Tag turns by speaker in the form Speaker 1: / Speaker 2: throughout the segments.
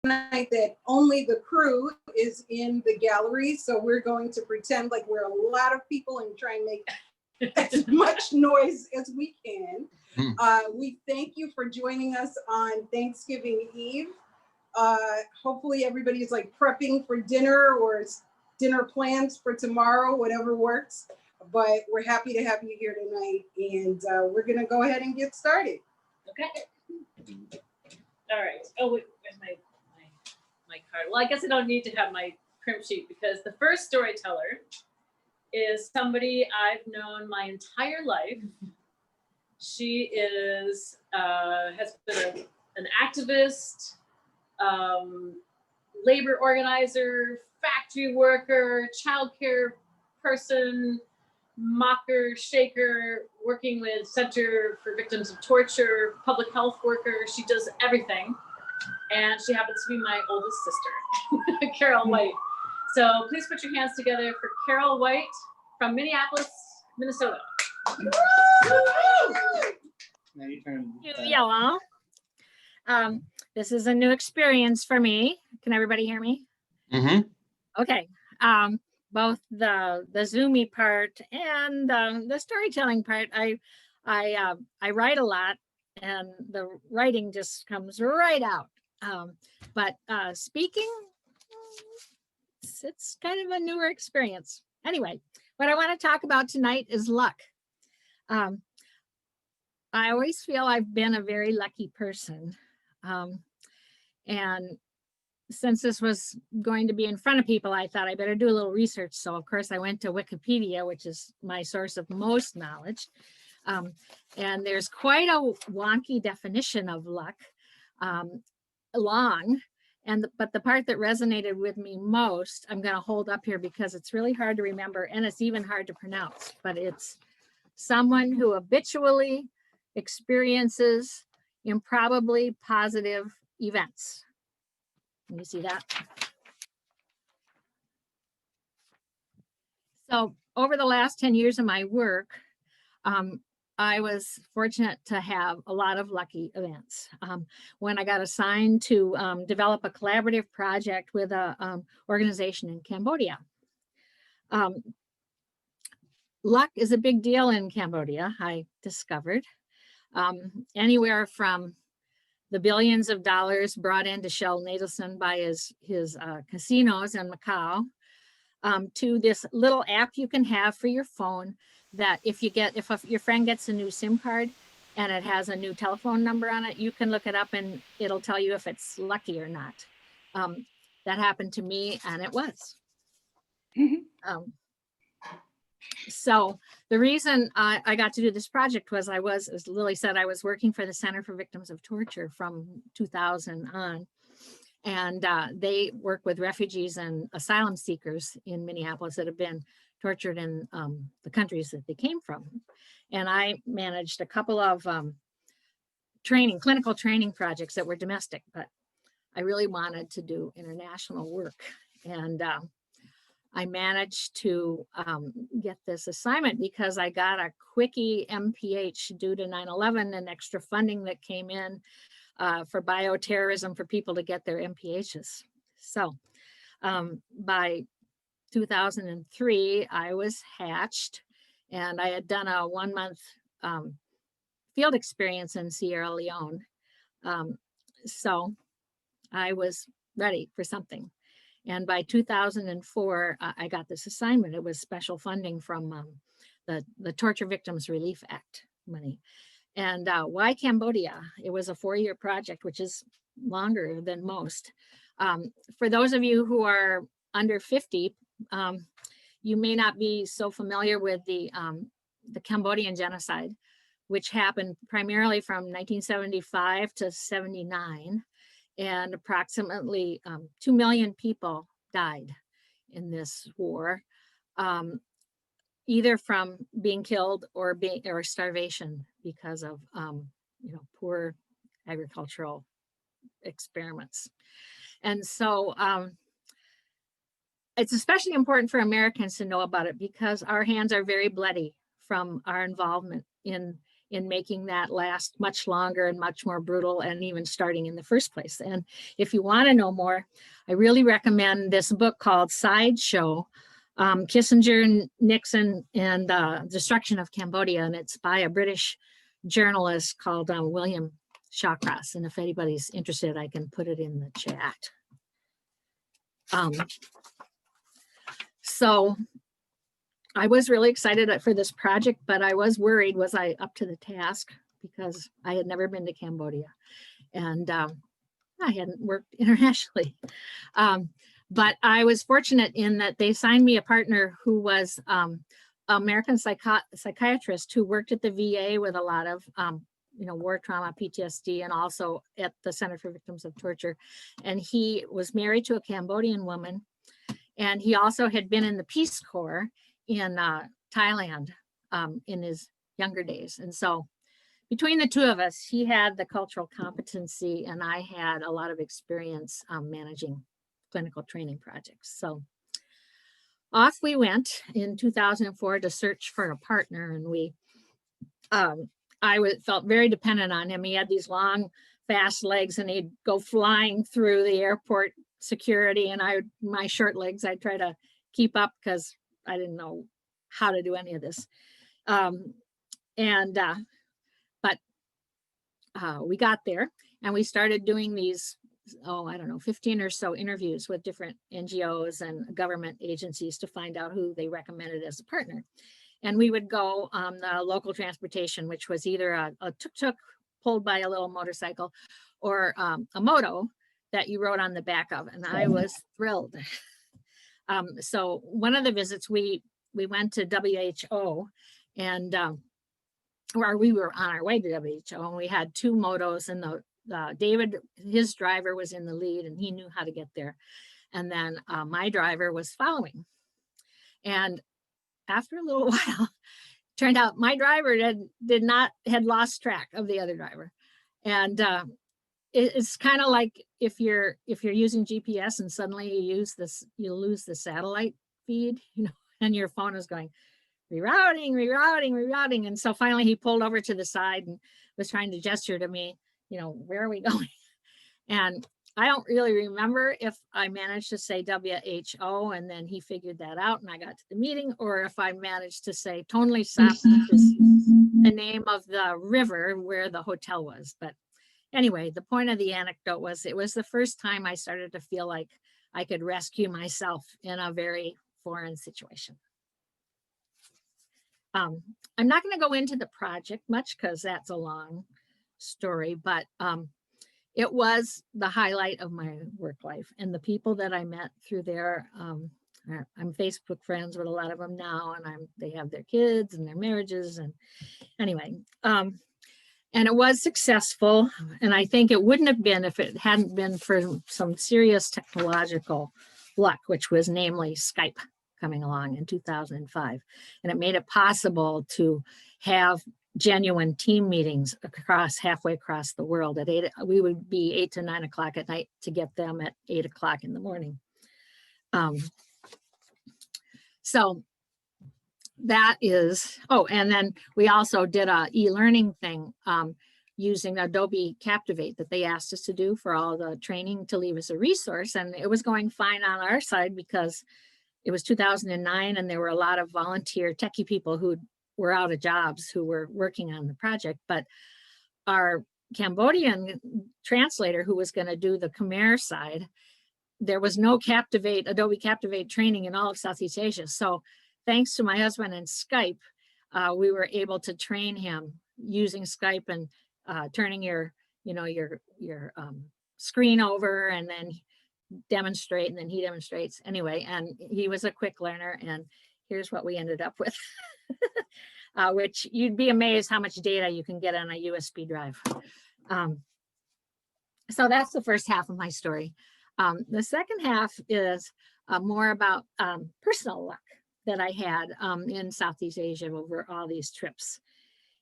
Speaker 1: tonight that only the crew is in the gallery, so we're going to pretend like we're a lot of people and try and make as much noise as we can. We thank you for joining us on Thanksgiving Eve. Hopefully everybody's like prepping for dinner or dinner plans for tomorrow, whatever works. But we're happy to have you here tonight, and we're gonna go ahead and get started.
Speaker 2: Okay. All right. Oh, wait, where's my card? Well, I guess I don't need to have my crimp sheet because the first storyteller is somebody I've known my entire life. She is has been an activist, labor organizer, factory worker, childcare person, mocker, shaker, working with Center for Victims of Torture, public health worker. She does everything. And she happens to be my oldest sister, Carol White. So please put your hands together for Carol White from Minneapolis, Minnesota.
Speaker 3: Now you turn.
Speaker 4: Yellow. This is a new experience for me. Can everybody hear me?
Speaker 3: Mm-hmm.
Speaker 4: Okay. Both the Zoomy part and the storytelling part. I write a lot, and the writing just comes right out. But speaking, it's kind of a newer experience. Anyway, what I want to talk about tonight is luck. I always feel I've been a very lucky person. And since this was going to be in front of people, I thought I better do a little research. So of course I went to Wikipedia, which is my source of most knowledge. And there's quite a wonky definition of luck, long. But the part that resonated with me most, I'm going to hold up here because it's really hard to remember and it's even hard to pronounce, but it's someone who habitually experiences improbably positive events. Can you see that? So over the last 10 years of my work, I was fortunate to have a lot of lucky events. When I got assigned to develop a collaborative project with an organization in Cambodia. Luck is a big deal in Cambodia, I discovered. Anywhere from the billions of dollars brought into Shell Nadelson by his casinos in Macau, to this little app you can have for your phone that if your friend gets a new SIM card and it has a new telephone number on it, you can look it up and it'll tell you if it's lucky or not. That happened to me, and it was. So the reason I got to do this project was as Lily said, I was working for the Center for Victims of Torture from 2000 on. And they work with refugees and asylum seekers in Minneapolis that have been tortured in the countries that they came from. And I managed a couple of clinical training projects that were domestic, but I really wanted to do international work. And I managed to get this assignment because I got a quickie MPH due to 9/11 and extra funding that came in for bioterrorism for people to get their MPHs. So by 2003, I was hatched, and I had done a 1-month field experience in Sierra Leone. So I was ready for something. And by 2004, I got this assignment. It was special funding from the Torture Victims Relief Act money. And why Cambodia? It was a 4-year project, which is longer than most. For those of you who are under 50, you may not be so familiar with the Cambodian genocide, which happened primarily from 1975 to 79. And approximately 2 million people died in this war, either from being killed or starvation because of poor agricultural experiments. And so it's especially important for Americans to know about it because our hands are very bloody from our involvement in in making that last much longer and much more brutal, and even starting in the first place. And if you want to know more, I really recommend this book called Sideshow, Kissinger, Nixon, and Destruction of Cambodia. And it's by a British journalist called William Shawcross. And if anybody's interested, I can put it in the chat. So I was really excited for this project, but I was worried, was I up to the task? Because I had never been to Cambodia, and I hadn't worked internationally. But I was fortunate in that they signed me a partner who was American psychiatrist who worked at the VA with a lot of war trauma, PTSD, and also at the Center for Victims of Torture. And he was married to a Cambodian woman, and he also had been in the Peace Corps in Thailand in his younger days. And so between the two of us, he had the cultural competency and I had a lot of experience managing clinical training projects. So off we went in 2004 to search for a partner, and felt very dependent on him. He had these long, fast legs, and he'd go flying through the airport security, and my short legs, I'd try to keep up because I didn't know how to do any of this. But we got there, and we started doing these, 15 or so interviews with different NGOs and government agencies to find out who they recommended as a partner. And we would go on the local transportation, which was either a tuk-tuk pulled by a little motorcycle or a moto that you rode on the back of. And I was thrilled. So one of the visits, we went to WHO, and where we were on our way to WHO, and we had two motos, and David, his driver, was in the lead, and he knew how to get there. And then my driver was following. And after a little while, turned out my driver had lost track of the other driver. And it's kind of like if you're using GPS and suddenly you lose the satellite feed, and your phone is going rerouting. And so finally he pulled over to the side and was trying to gesture to me, where are we going? And I don't really remember if I managed to say WHO and then he figured that out and I got to the meeting, or if I managed to say Tonle Sap, which is the name of the river where the hotel was. But anyway, the point of the anecdote was it was the first time I started to feel like I could rescue myself in a very foreign situation. I'm not going to go into the project much because that's a long story, but it was the highlight of my work life, and the people that I met through there. I'm Facebook friends with a lot of them now, and they have their kids and their marriages, and anyway, and it was successful. And I think it wouldn't have been if it hadn't been for some serious technological luck, which was namely Skype coming along in 2005, and it made it possible to have genuine team meetings halfway across the world. At 8, we would be 8 to 9 o'clock at night to get them at 8 o'clock in the morning. So that is, and then we also did a e-learning thing using Adobe Captivate that they asked us to do for all the training to leave as a resource. And it was going fine on our side because it was 2009 and there were a lot of volunteer techie people who were out of jobs who were working on the project. But our Cambodian translator who was going to do the Khmer side, there was no Adobe Captivate training in all of Southeast Asia. So thanks to my husband and Skype, we were able to train him using Skype and turning your screen over and then demonstrate, and then he demonstrates anyway. And he was a quick learner, and here's what we ended up with, which you'd be amazed how much data you can get on a USB drive. So that's the first half of my story. The second half is more about personal luck that I had in Southeast Asia over all these trips.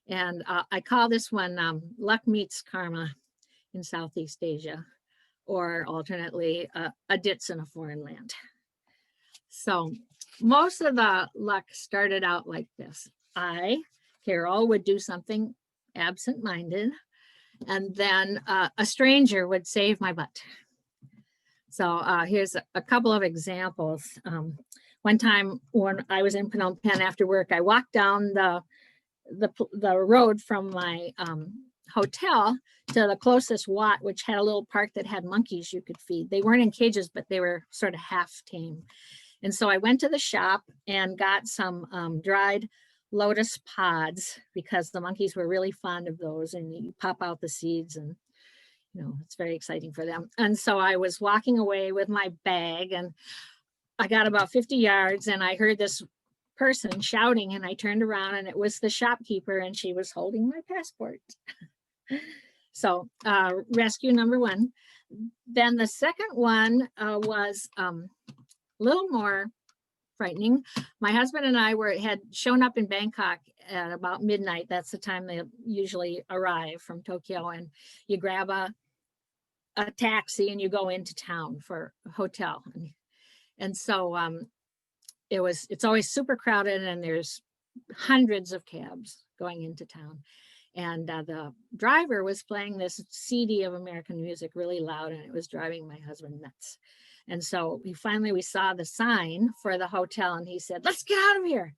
Speaker 4: And I call this one Luck Meets Karma in Southeast Asia, or alternately, a ditz in a foreign land. So most of the luck started out like this. Carol, would do something absent-minded, and then a stranger would save my butt. So here's a couple of examples. One time when I was in Phnom Penh after work, I walked down the road from my hotel to the closest Wat, which had a little park that had monkeys you could feed. They weren't in cages, but they were sort of half tame. And so I went to the shop and got some dried lotus pods, because the monkeys were really fond of those, and you pop out the seeds, and it's very exciting for them. And so I was walking away with my bag, and I got about 50 yards and I heard this person shouting, and I turned around and it was the shopkeeper, and she was holding my passport. So rescue number one. Then the second one was a little more frightening. My husband and I had shown up in Bangkok at about midnight. That's the time they usually arrive from Tokyo, and you grab a taxi and you go into town for a hotel. And so it's always super crowded, and there's hundreds of cabs going into town. And the driver was playing this CD of American music really loud, and it was driving my husband nuts. And so we saw the sign for the hotel, and he said, "Let's get out of here."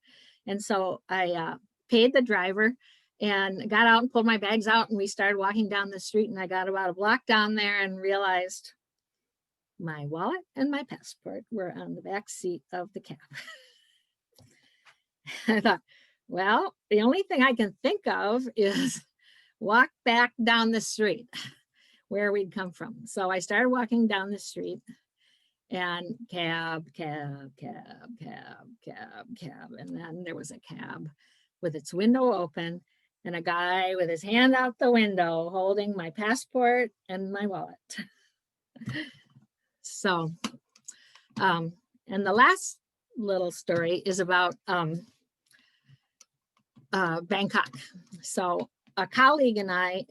Speaker 4: And so I paid the driver and got out and pulled my bags out, and we started walking down the street, and I got about a block down there and realized my wallet and my passport were on the back seat of the cab. I thought, well, the only thing I can think of is walk back down the street where we'd come from. So I started walking down the street, and cab. And then there was a cab with its window open, and a guy with his hand out the window holding my passport and my wallet. So, and the last little story is about Bangkok. So a colleague and I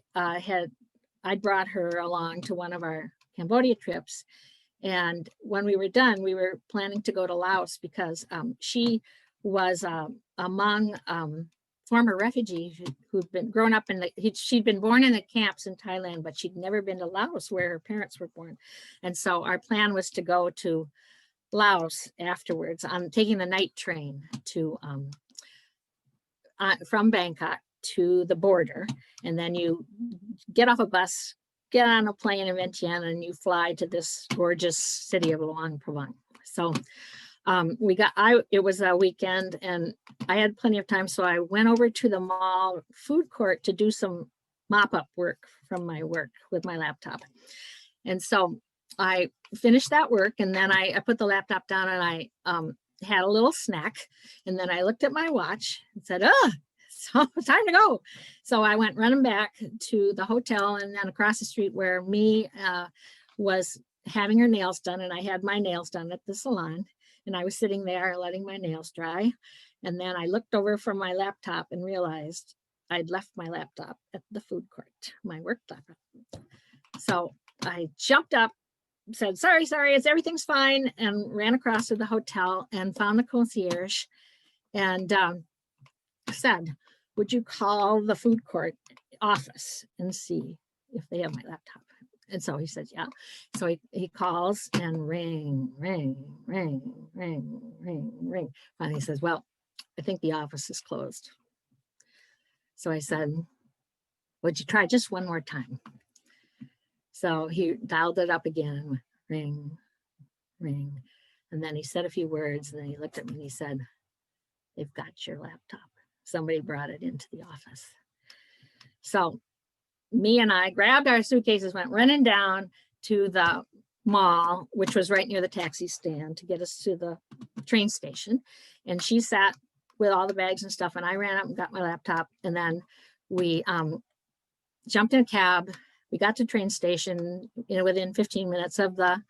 Speaker 4: brought her along to one of our Cambodia trips. And when we were done, we were planning to go to Laos, because she was among former refugees who'd been grown up she'd been born in the camps in Thailand, but she'd never been to Laos, where her parents were born. And so our plan was to go to Laos afterwards. I'm taking the night train to from Bangkok to the border, and then you get off a bus, get on a plane in Vientiane, and you fly to this gorgeous city of Luang Prabang. So it was a weekend, and I had plenty of time, so I went over to the mall food court to do some mop-up work from my work with my laptop. And so I finished that work, and then I put the laptop down, and I had a little snack, and then I looked at my watch and said, so time to go. So I went running back to the hotel, and then across the street where was having her nails done, and I had my nails done at the salon, and I was sitting there letting my nails dry. And then I looked over from my laptop and realized I'd left my laptop at the food court, my work laptop. So I jumped up, said, sorry, everything's fine, and ran across to the hotel and found the concierge and said, would you call the food court office and see if they have my laptop? And so he said, yeah. So he calls and ring. And he says, well, I think the office is closed. So I said, would you try just one more time? So he dialed it up again, ring. And then he said a few words, and then he looked at me and he said, they've got your laptop. Somebody brought it into the office. So me and I grabbed our suitcases, went running down to the mall, which was right near the taxi stand, to get us to the train station. And she sat with all the bags and stuff, and I ran up and got my laptop. And then we jumped in a cab. We got to the train station within 15 minutes of the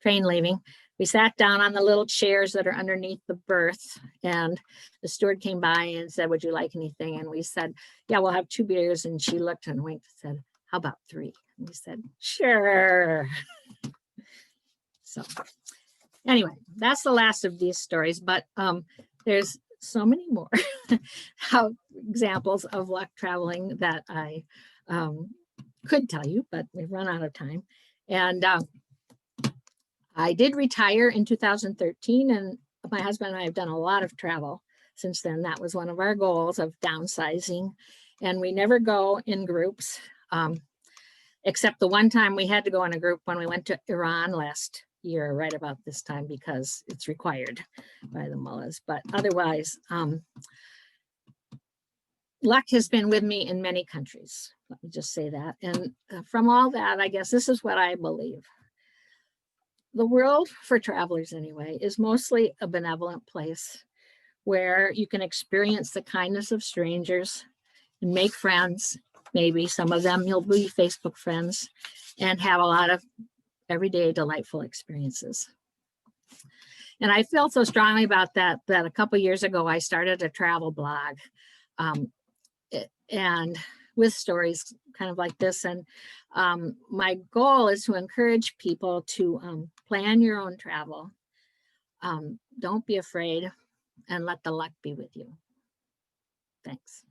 Speaker 4: train leaving. We sat down on the little chairs that are underneath the berth, and the steward came by and said, would you like anything? And we said, yeah, we'll have 2 beers. And she looked and winked and said, how about 3? And we said, sure. So anyway, that's the last of these stories, but there's so many more how examples of luck traveling that I could tell you, but we've run out of time. And I did retire in 2013, and my husband and I have done a lot of travel since then. That was one of our goals of downsizing, and we never go in groups, except the one time we had to go in a group when we went to Iran last year, right about this time, because it's required by the mullahs. But otherwise, luck has been with me in many countries. Let me just say that. And from all that, I guess this is what I believe. The world, for travelers anyway, is mostly a benevolent place where you can experience the kindness of strangers and make friends. Maybe some of them you'll be Facebook friends, and have a lot of everyday delightful experiences. And I felt so strongly about that a couple years ago I started a travel blog, and with stories kind of like this. And my goal is to encourage people to plan your own travel. Don't be afraid, and let the luck be with you. Thanks.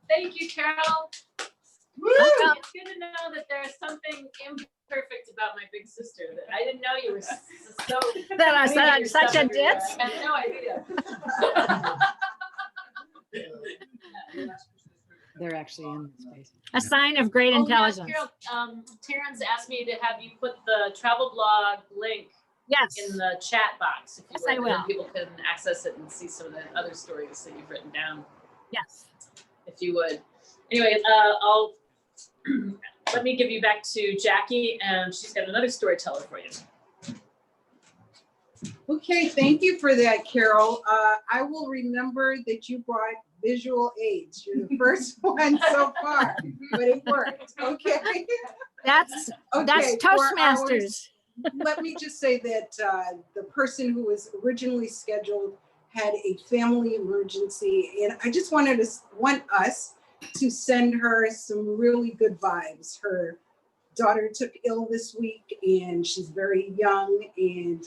Speaker 2: Thank you, Carol.
Speaker 4: Woo!
Speaker 2: It's good to know that there's something imperfect about my big sister. That I didn't know you were so.
Speaker 4: That I said such a ditz.
Speaker 2: I had no idea.
Speaker 5: They're actually in this space.
Speaker 4: A sign of great intelligence.
Speaker 2: Yeah, Carol, Terrence asked me to have you put the travel blog link
Speaker 4: Yes.
Speaker 2: in the chat box. If you
Speaker 4: Yes,
Speaker 2: would,
Speaker 4: I will.
Speaker 2: and people can access it and see some of the other stories that you've written down.
Speaker 4: Yes.
Speaker 2: If you would. Anyway, I'll let me give you back to Jackie, and she's got another storyteller for you.
Speaker 1: Okay, thank you for that, Carol. I will remember that you brought visual aids. You're the first one so far, but it worked. Okay.
Speaker 4: That's
Speaker 1: Okay,
Speaker 4: Toastmasters.
Speaker 1: Let me just say that the person who was originally scheduled had a family emergency, and I just want us to send her some really good vibes. Her daughter took ill this week, and she's very young, and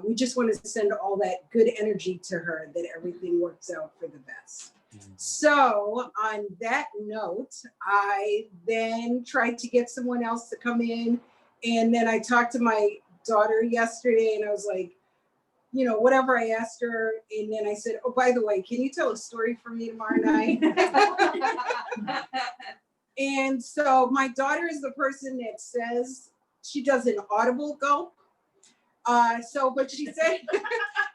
Speaker 1: we just want to send all that good energy to her, that everything works out for the best. So on that note, I then tried to get someone else to come in, and then I talked to my daughter yesterday, and I was like, you know, whatever I asked her, and then I said, oh, by the way, can you tell a story for me tomorrow night? And so my daughter is the person that says she does an audible gulp. But she said,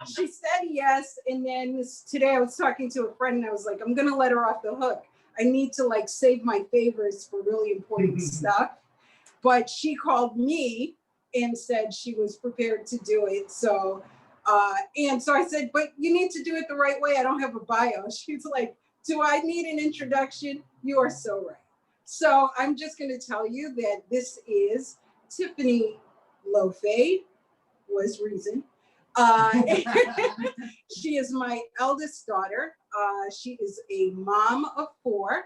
Speaker 1: she said yes. And then today I was talking to a friend, and I was like, I'm gonna let her off the hook. I need to like save my favorites for really important stuff. But she called me and said she was prepared to do it. So, and so I said, but you need to do it the right way. I don't have a bio. She's like, do I need an introduction? You are so right. So I'm just gonna tell you that this is Tiffany Lofay, was reason. She is my eldest daughter. She is a mom of 4,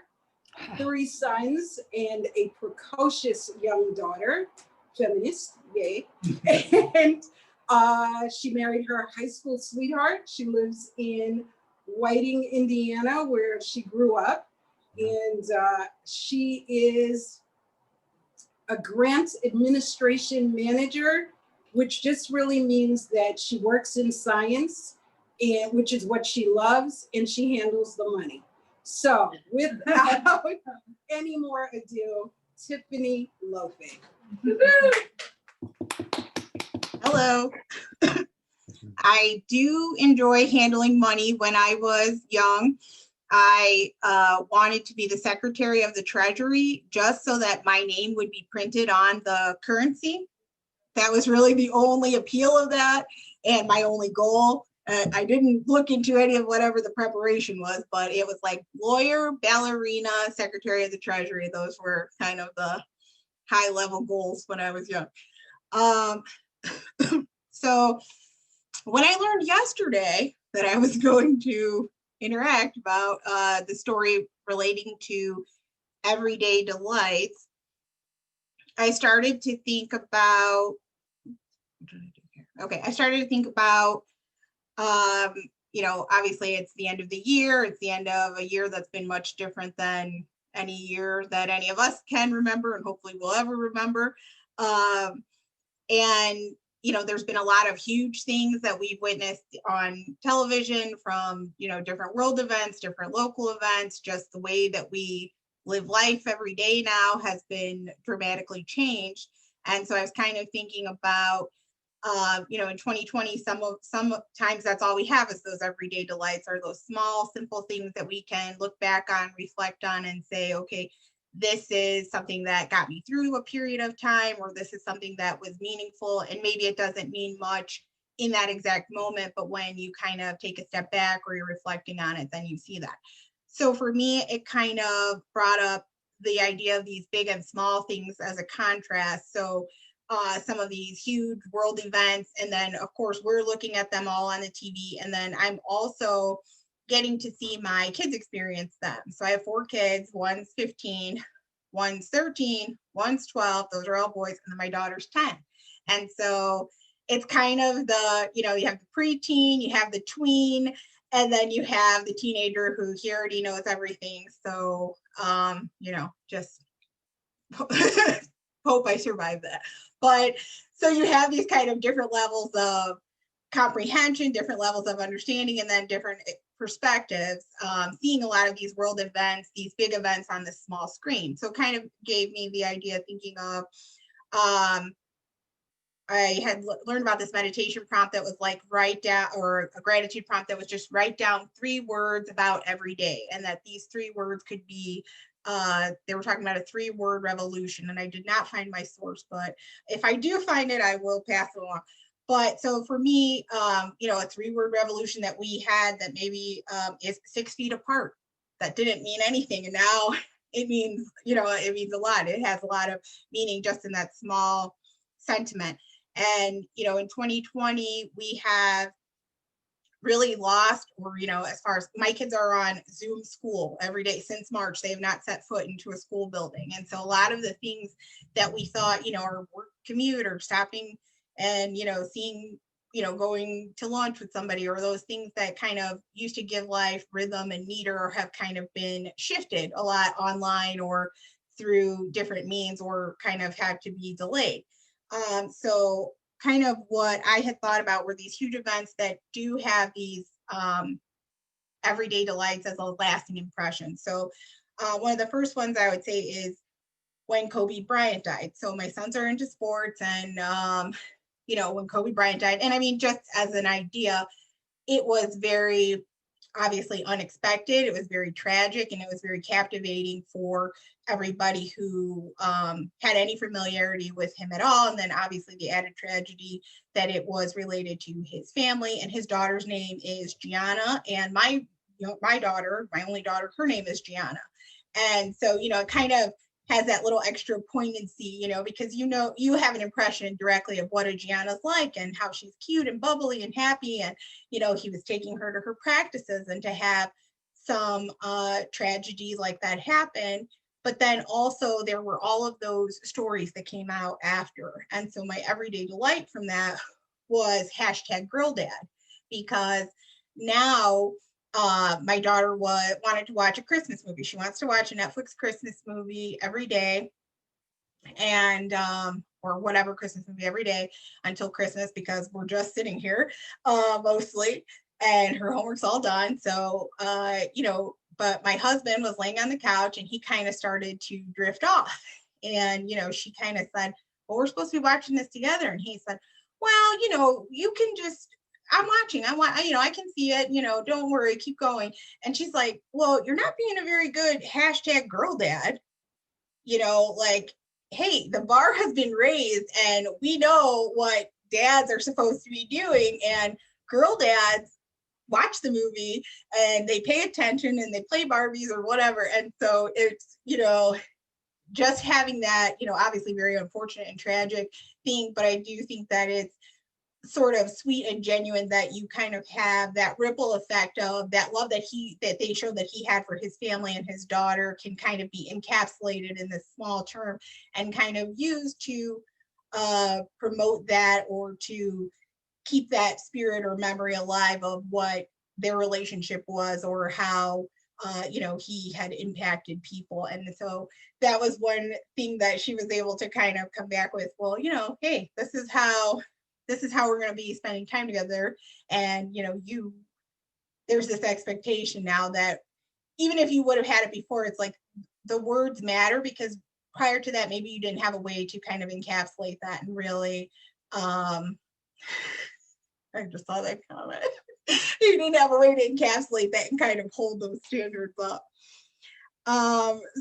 Speaker 1: 3 sons, and a precocious young daughter, feminist, yay. And she married her high school sweetheart. She lives in Whiting, Indiana, where she grew up. And she is a grant administration manager, which just really means that she works in science, and which is what she loves, and she handles the money. So without any more ado, Tiffany Lofay.
Speaker 6: Hello. I do enjoy handling money. When I was young, I wanted to be the Secretary of the Treasury, just so that my name would be printed on the currency. That was really the only appeal of that, and my only goal. I didn't look into any of whatever the preparation was, but it was like lawyer, ballerina, Secretary of the Treasury. Those were kind of the high level goals when I was young. So when I learned yesterday that I was going to interact about the story relating to everyday delights, I started to think about what did I do here? Okay, I started to think about, you know, obviously it's the end of the year. It's the end of a year that's been much different than any year that any of us can remember and hopefully will ever remember. And, you know, there's been a lot of huge things that we've witnessed on television from, you know, different world events, different local events, just the way that we live life every day now has been dramatically changed. And so I was kind of thinking about, you know, in 2020, sometimes that's all we have is those everyday delights, or those small, simple things that we can look back on, reflect on, and say, okay, this is something that got me through a period of time, or this is something that was meaningful. And maybe it doesn't mean much in that exact moment, but when you kind of take a step back or you're reflecting on it, then you see that. So for me, it kind of brought up the idea of these big and small things as a contrast. So some of these huge world events, and then of course we're looking at them all on the TV, and then I'm also getting to see my kids experience them. So I have 4 kids, one's 15, one's 13, one's 12, those are all boys, and then my daughter's 10. And so it's kind of the, you know, you have the preteen, you have the tween, and then you have the teenager who he already knows everything. So, you know, just hope I survive that. But so you have these kind of different levels of comprehension, different levels of understanding, and then different perspectives, seeing a lot of these world events, these big events on this small screen. So it kind of gave me the idea, thinking of, I had learned about this meditation prompt that was like write down, or a gratitude prompt that was just write down 3 words about every day, and that these 3 words could be, they were talking about a 3-word revolution, and I did not find my source, but if I do find it, I will pass it along. But so for me, you know, a 3-word revolution that we had that maybe is 6 feet apart, that didn't mean anything, and now it means, you know, it means a lot. It has a lot of meaning just in that small sentiment. And, you know, in 2020, we have really lost, or, you know, as far as my kids are on Zoom school every day since March, they have not set foot into a school building. And so a lot of the things that we thought, you know, our work commute or stopping and, you know, seeing, you know, going to lunch with somebody, or those things that kind of used to give life rhythm and meter, have kind of been shifted a lot online or through different means, or kind of had to be delayed. So kind of what I had thought about were these huge events that do have these everyday delights as a lasting impression. So one of the first ones I would say is when Kobe Bryant died. So my sons are into sports, and you know, when Kobe Bryant died, and I mean, just as an idea, it was very obviously unexpected. It was very tragic, and it was very captivating for everybody who had any familiarity with him at all. And then obviously the added tragedy that it was related to his family, and his daughter's name is Gianna, and my daughter, my only daughter, her name is Gianna. And so, you know, it kind of has that little extra poignancy, you know, because, you know, you have an impression directly of what a Gianna's like, and how she's cute and bubbly and happy. And, you know, he was taking her to her practices, and to have some tragedy like that happen. But then also there were all of those stories that came out after. And so my everyday delight from that was #GirlDad, because now my daughter wanted to watch a Christmas movie. She wants to watch a Netflix Christmas movie every day, and or whatever Christmas movie every day until Christmas, because we're just sitting here mostly, and her homework's all done. So you know, but my husband was laying on the couch, and he kind of started to drift off, and, you know, she kind of said, well, we're supposed to be watching this together, and he said, well, you know, you can just, I'm watching, you know, I can see it, you know, don't worry, keep going. And she's like, well, you're not being a very good #GirlDad. You know, like, hey, the bar has been raised, and we know what dads are supposed to be doing, and girl dads watch the movie and they pay attention and they play Barbies or whatever. And so it's, you know, just having that, you know, obviously very unfortunate and tragic thing, but I do think that it's sort of sweet and genuine that you kind of have that ripple effect of that love that they showed that he had for his family and his daughter can kind of be encapsulated in this small term and kind of used to promote that or to keep that spirit or memory alive of what their relationship was or how he had impacted people. And so that was one thing that she was able to kind of come back with, well, hey, this is how we're going to be spending time together. And there's this expectation now that even if you would have had it before, it's like the words matter, because prior to that, maybe you didn't have a way to kind of encapsulate that and really, I just saw that comment. You didn't have a way to encapsulate that and kind of hold those standards up.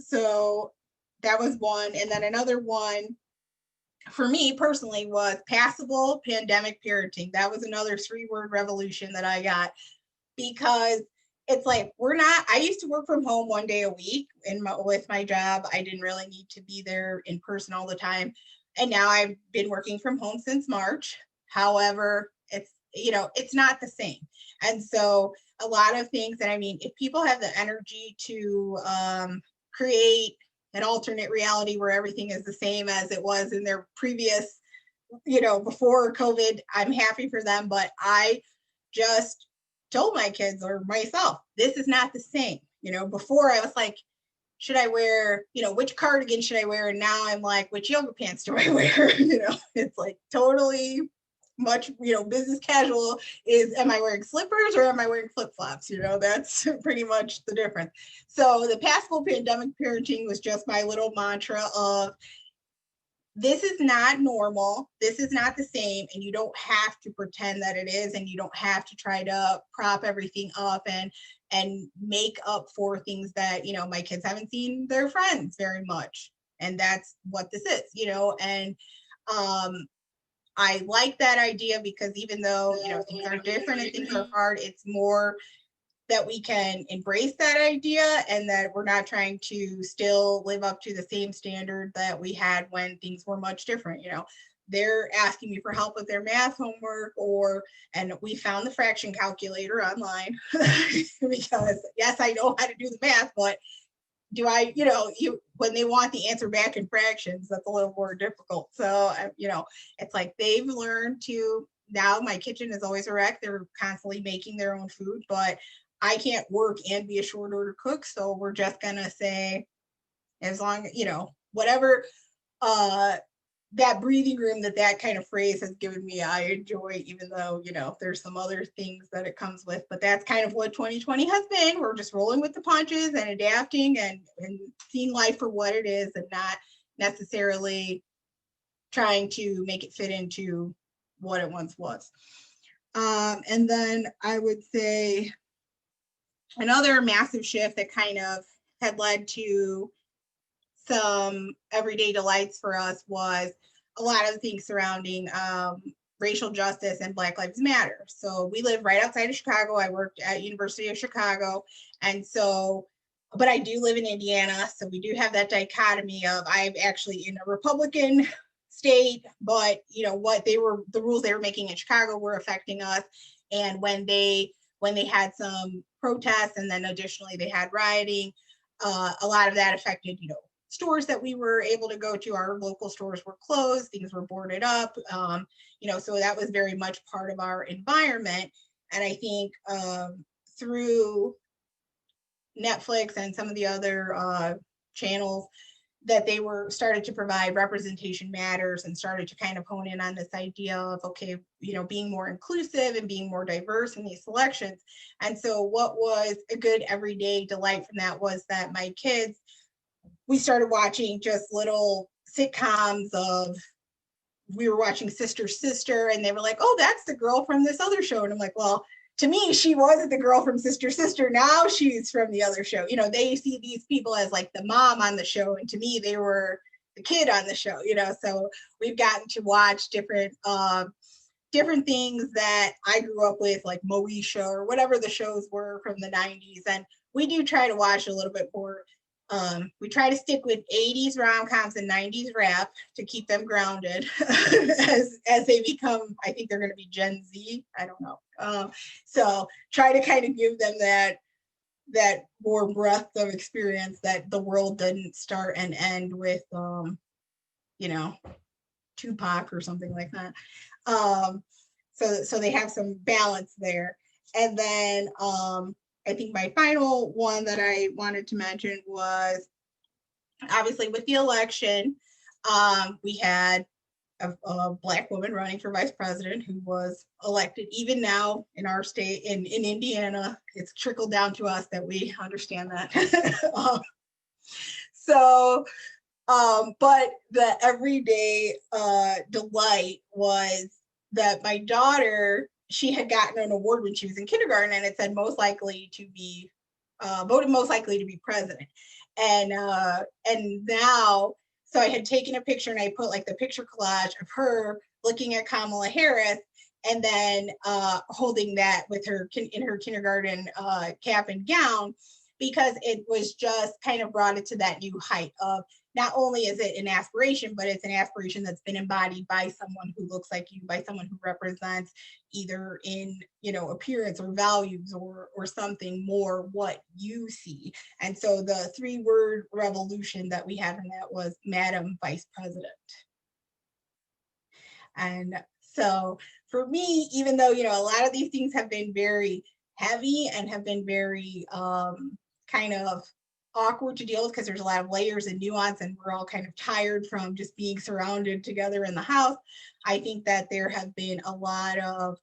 Speaker 6: So that was one. And then another one for me personally was passable pandemic parenting. That was another 3-word revolution that I got, because it's like, I used to work from home 1 day a week with my job. I didn't really need to be there in person all the time. And now I've been working from home since March. However, it's not the same. And so a lot of things, and I mean, if people have the energy to create an alternate reality where everything is the same as it was in their previous, before COVID, I'm happy for them. But I just told my kids or myself, this is not the same. Before I was like, should I wear, which cardigan should I wear? And now I'm like, which yoga pants do I wear? It's like totally much, business casual is, am I wearing slippers or am I wearing flip-flops? That's pretty much the difference. So the passable pandemic parenting was just my little mantra of, this is not normal. This is not the same. And you don't have to pretend that it is. And you don't have to try to prop everything up and make up for things that, my kids haven't seen their friends very much. And that's what this is, and I like that idea, because even though, things are different and things are hard, it's more that we can embrace that idea and that we're not trying to still live up to the same standard that we had when things were much different. They're asking me for help with their math homework, and we found the fraction calculator online because yes, I know how to do the math, but do I, when they want the answer back in fractions, that's a little more difficult. So, it's like they've learned to, now my kitchen is always a wreck. They're constantly making their own food, but I can't work and be a short order cook. So we're just going to say, as long, whatever, that breathing room that kind of phrase has given me, I enjoy, even though, there's some other things that it comes with, but that's kind of what 2020 has been. We're just rolling with the punches and adapting and seeing life for what it is and not necessarily trying to make it fit into what it once was. And then I would say another massive shift that kind of had led to some everyday delights for us was a lot of things surrounding racial justice and Black Lives Matter. So we live right outside of Chicago. I worked at University of Chicago. And so, but I do live in Indiana. So we do have that dichotomy of, I'm actually in a Republican state, but the rules they were making in Chicago were affecting us. And when they had some protests, and then additionally they had rioting, a lot of that affected, stores that we were able to go to. Our local stores were closed, things were boarded up, so that was very much part of our environment. And I think through Netflix and some of the other channels, that they started to provide representation matters and started to kind of hone in on this idea of, okay, being more inclusive and being more diverse in these selections. And so what was a good everyday delight from that was that my kids, we started watching just little sitcoms of, we were watching Sister, and they were like, oh, that's the girl from this other show. And I'm like, well, to me, she wasn't the girl from Sister. Now she's from the other show. They see these people as like the mom on the show. And to me, they were the kid on the show, so we've gotten to watch different things that I grew up with, like Moesha or whatever the shows were from the 90s. And we do try to watch a little bit more. We try to stick with 80s rom-coms and 90s rap to keep them grounded as they become, I think they're going to be Gen Z. I don't know. So try to kind of give them that more breadth of experience, that the world didn't start and end with, 2 Tupac or something like that. So they have some balance there. And then I think my final one that I wanted to mention was obviously with the election, we had a Black woman running for vice president who was elected. Even now in our state, in Indiana, it's trickled down to us that we understand that. But the everyday delight was that my daughter, she had gotten an award when she was in kindergarten, and it said most likely to be voted most likely to be president. And now, so I had taken a picture and I put like the picture collage of her looking at Kamala Harris and then holding that with her in her kindergarten cap and gown, because it was just kind of brought it to that new height of not only is it an aspiration, but it's an aspiration that's been embodied by someone who looks like you, by someone who represents either in, you know, appearance or values or something more what you see. And so the 3-word revolution that we had in that was Madam Vice President. And so for me, even though, you know, a lot of these things have been very heavy and have been very kind of awkward to deal with because there's a lot of layers and nuance and we're all kind of tired from just being surrounded together in the house, I think that there have been a lot of,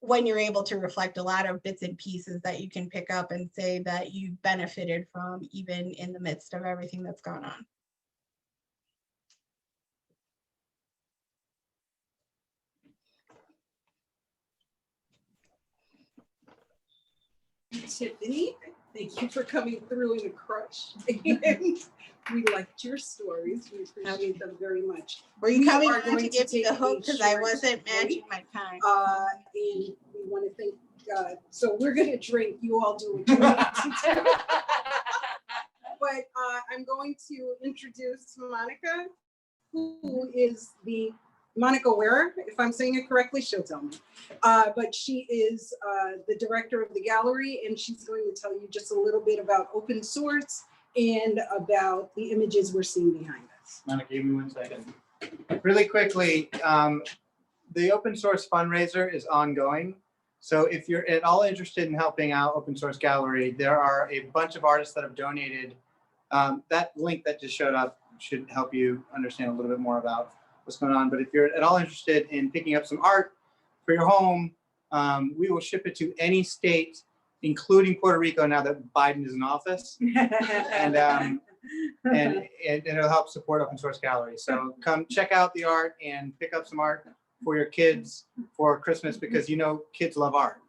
Speaker 6: when you're able to reflect, a lot of bits and pieces that you can pick up and say that you benefited from even in the midst of everything that's gone on.
Speaker 1: Tiffany, thank you for coming through in a crush. And we liked your stories. We appreciate them very much.
Speaker 6: Were you
Speaker 1: We
Speaker 6: coming
Speaker 1: are
Speaker 6: on to
Speaker 1: going to
Speaker 6: give me
Speaker 1: take
Speaker 6: the hook
Speaker 1: a
Speaker 6: because I
Speaker 1: short
Speaker 6: wasn't
Speaker 1: break.
Speaker 6: matching my time?
Speaker 1: And we want to thank God. So we're going to drink. You all do what you need to do. But I'm going to introduce Monica, who is the Monica Ware, if I'm saying it correctly, she'll tell me. But she is the director of the gallery, and she's going to tell you just a little bit about open source and about the images we're seeing behind us.
Speaker 3: Monica, give me 1 second. Really quickly, the open source fundraiser is ongoing. So if you're at all interested in helping out Open Source Gallery, there are a bunch of artists that have donated. That link that just showed up should help you understand a little bit more about what's going on. But if you're at all interested in picking up some art for your home, we will ship it to any state, including Puerto Rico, now that Biden is in office. And it'll help support Open Source Gallery. So come check out the art and pick up some art for your kids for Christmas, because you know kids love art.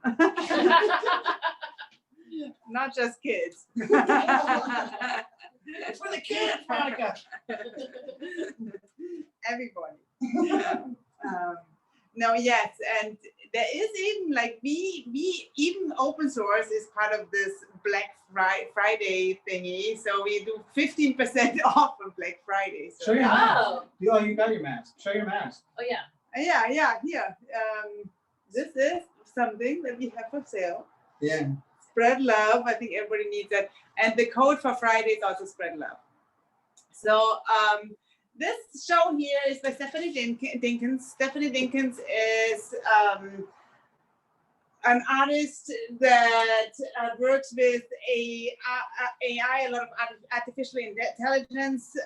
Speaker 7: Not just kids.
Speaker 3: It's for the kids, Monica.
Speaker 7: Everybody. No, yes, and there is even like we even open source is part of this Black Friday thingy. So we do 15% off on Black Friday. So
Speaker 3: Show your mask.
Speaker 2: Oh,
Speaker 3: Oh, you got your mask. Show your mask.
Speaker 2: oh yeah.
Speaker 7: yeah, here. This is something that we have for sale.
Speaker 3: Yeah.
Speaker 7: Spread love. I think everybody needs that. And the code for Friday is also spread love. So this show here is by Stephanie Dinkins. Stephanie Dinkins is an artist that works with AI, a lot of artificial intelligence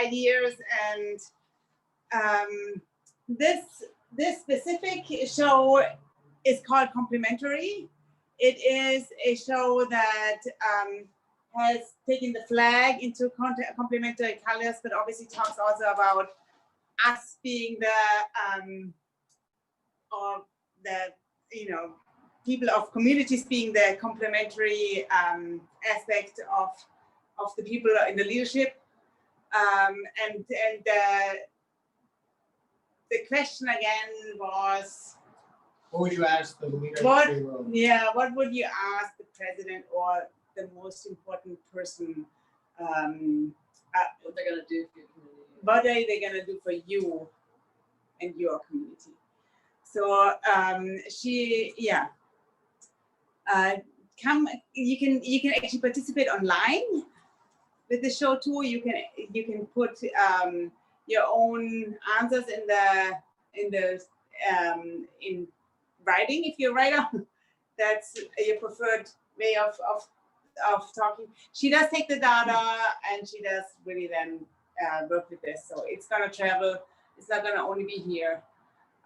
Speaker 7: ideas, and this specific show is called Complementary. It is a show that has taken the flag into complementary colors, but obviously talks also about us being people of communities being the complementary aspect of the people in the leadership. And the question again was,
Speaker 3: What would you ask the leader
Speaker 7: What?
Speaker 3: of the free world?
Speaker 7: yeah, what would you ask the president or the most important person?
Speaker 2: What they're gonna do for your community.
Speaker 7: What are they gonna do for you and your community? So you can actually participate online with the show too. You can put your own answers in writing if you're a writer. That's your preferred way of talking. She does take the data and she does really then work with this. So it's gonna travel. It's not gonna only be here.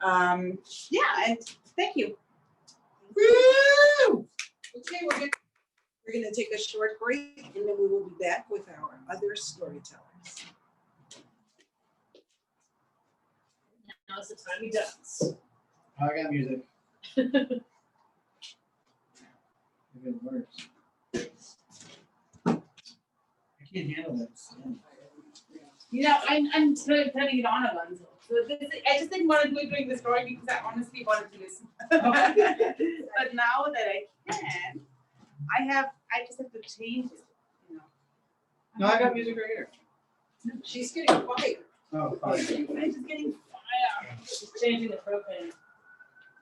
Speaker 7: Yeah, and thank you.
Speaker 1: Woo! Okay, we're gonna take a short break and then we will be back with our other storytellers.
Speaker 2: Now's the time he does.
Speaker 3: I got music. If it works. I can't handle this.
Speaker 7: You know, I'm turning it on a bunch. So I just didn't want to do it during the story because I honestly wanted to listen. But now that I can, I just have to change it. You know.
Speaker 3: No, I got music right here.
Speaker 1: She's getting quiet.
Speaker 3: Oh, fine.
Speaker 7: I'm just getting fire.
Speaker 2: She's changing the propane.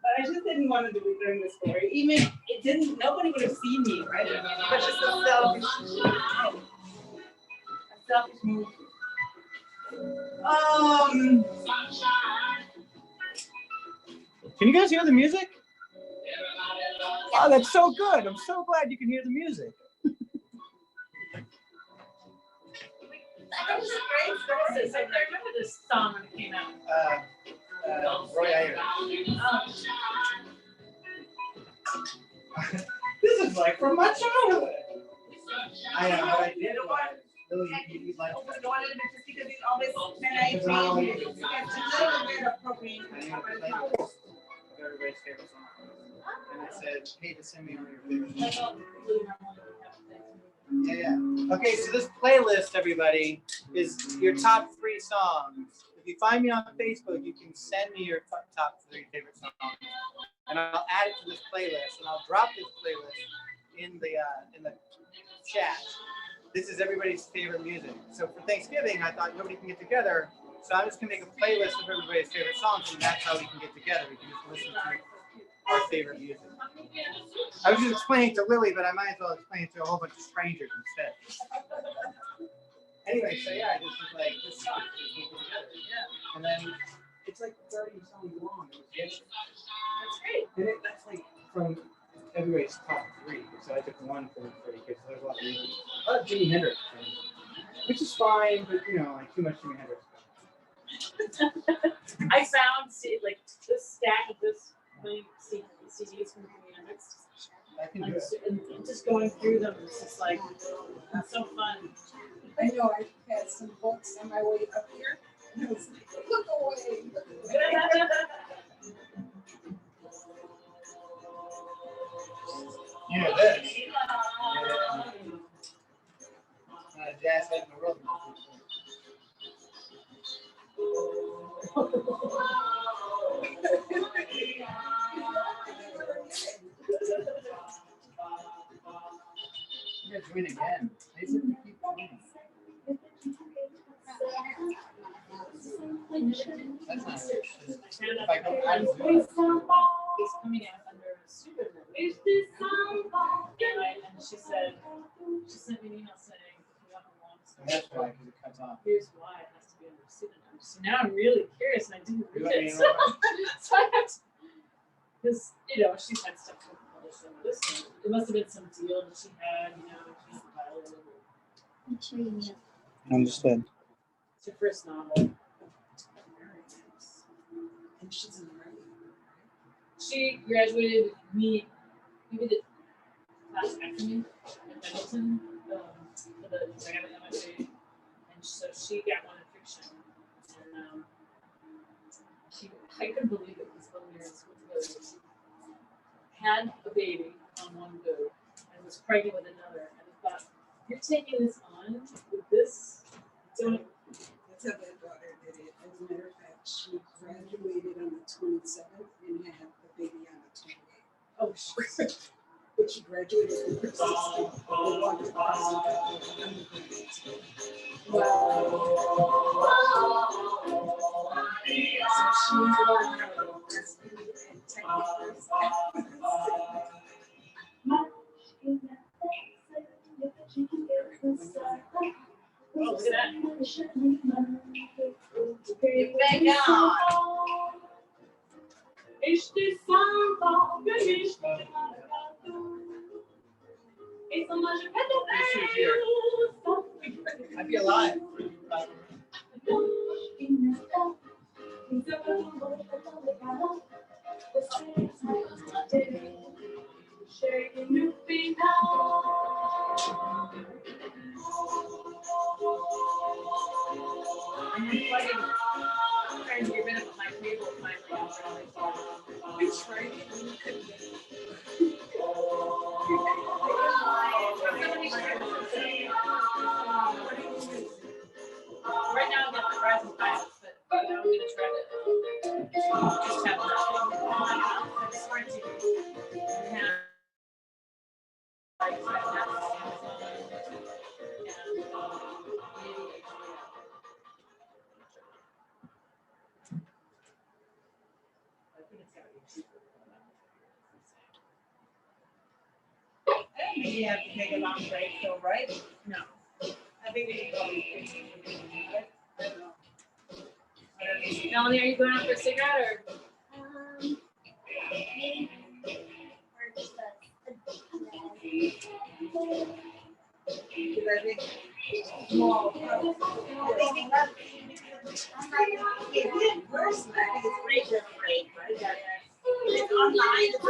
Speaker 7: But I just didn't want to do it during the story. Even it didn't. Nobody would have seen me, right? But just a selfish move.
Speaker 3: Can you guys hear the music? Oh, that's so good. I'm so glad you can hear the music.
Speaker 2: That was a great story. I remember this song when it came out.
Speaker 3: Roy Ayer. This is like from my childhood. I know, but I did want really you like
Speaker 7: Just because it's always when I change it, it's a little bit appropriate.
Speaker 3: everybody's favorite song. And I said, hey, to send me all your favorite songs. Yeah. Okay, so this playlist, everybody, is your top 3 songs. If you find me on Facebook, you can send me your top 3 favorite songs, and I'll add it to this playlist, and I'll drop this playlist in the chat. This is everybody's favorite music. So for Thanksgiving, I thought nobody can get together, so I'm just gonna make a playlist of everybody's favorite songs, and that's how we can get together. We can just listen to our favorite music. I was just explaining to Lily, but I might as well explain it to a whole bunch of strangers instead. Anyway, so yeah, I just was like, this sucks. We can't get together. Yeah. And then it's like 30 songs long. That's great. And that's like from everybody's top 3. So I took one for everybody because there's a lot of reasons. A lot of Jimi Hendrix, which is fine, but you know, like too much Jimi Hendrix.
Speaker 2: I found like this stack of this CDs from Jimi Hendrix.
Speaker 3: I can do it.
Speaker 2: And just going through them, it's just like it's so fun.
Speaker 1: I know I had some books on my way up here. And I was like, look away.
Speaker 3: You know this. Jazz head in the world. You're doing it again. They said you keep doing it. That's not good. If I go out of it.
Speaker 2: It's coming out under super. And she sent me an email saying,
Speaker 3: That's why, because it cuts off.
Speaker 2: here's why it has to be under pseudonym. So now I'm really curious, and I didn't read
Speaker 3: Let me
Speaker 2: it.
Speaker 3: know if
Speaker 2: So I have to, because she had stuff to publish on this one. It must have been some deal that she had, she's violated.
Speaker 3: Understood.
Speaker 2: It's her first novel.
Speaker 1: And she's in the right.
Speaker 2: She graduated with me, maybe the class after me at Pendleton, for the second MFA, and so she got one in fiction, and I couldn't believe it because when we were in school together, she had a baby on one boob and was pregnant with another, and I thought, you're taking this on with this? Don't.
Speaker 1: That's how that daughter did it. As a matter of fact, she graduated on the 27th and had the baby on the 28th.
Speaker 2: Oh, shit.
Speaker 1: But she graduated from her sister. They walked across the So she was
Speaker 2: Oh, look at that.
Speaker 3: I'd be alive.
Speaker 2: I'm trying to get rid of my table. We tried it and we couldn't get it. Right now I'm getting the rising tiles, but I'm gonna try to just have that. Smart TV.
Speaker 7: You have to take a long break, though, right?
Speaker 2: No.
Speaker 7: I think we
Speaker 2: Melanie, are you going out for a cigarette or?
Speaker 7: more. Person, I think it's pretty different, right? It's online, it's a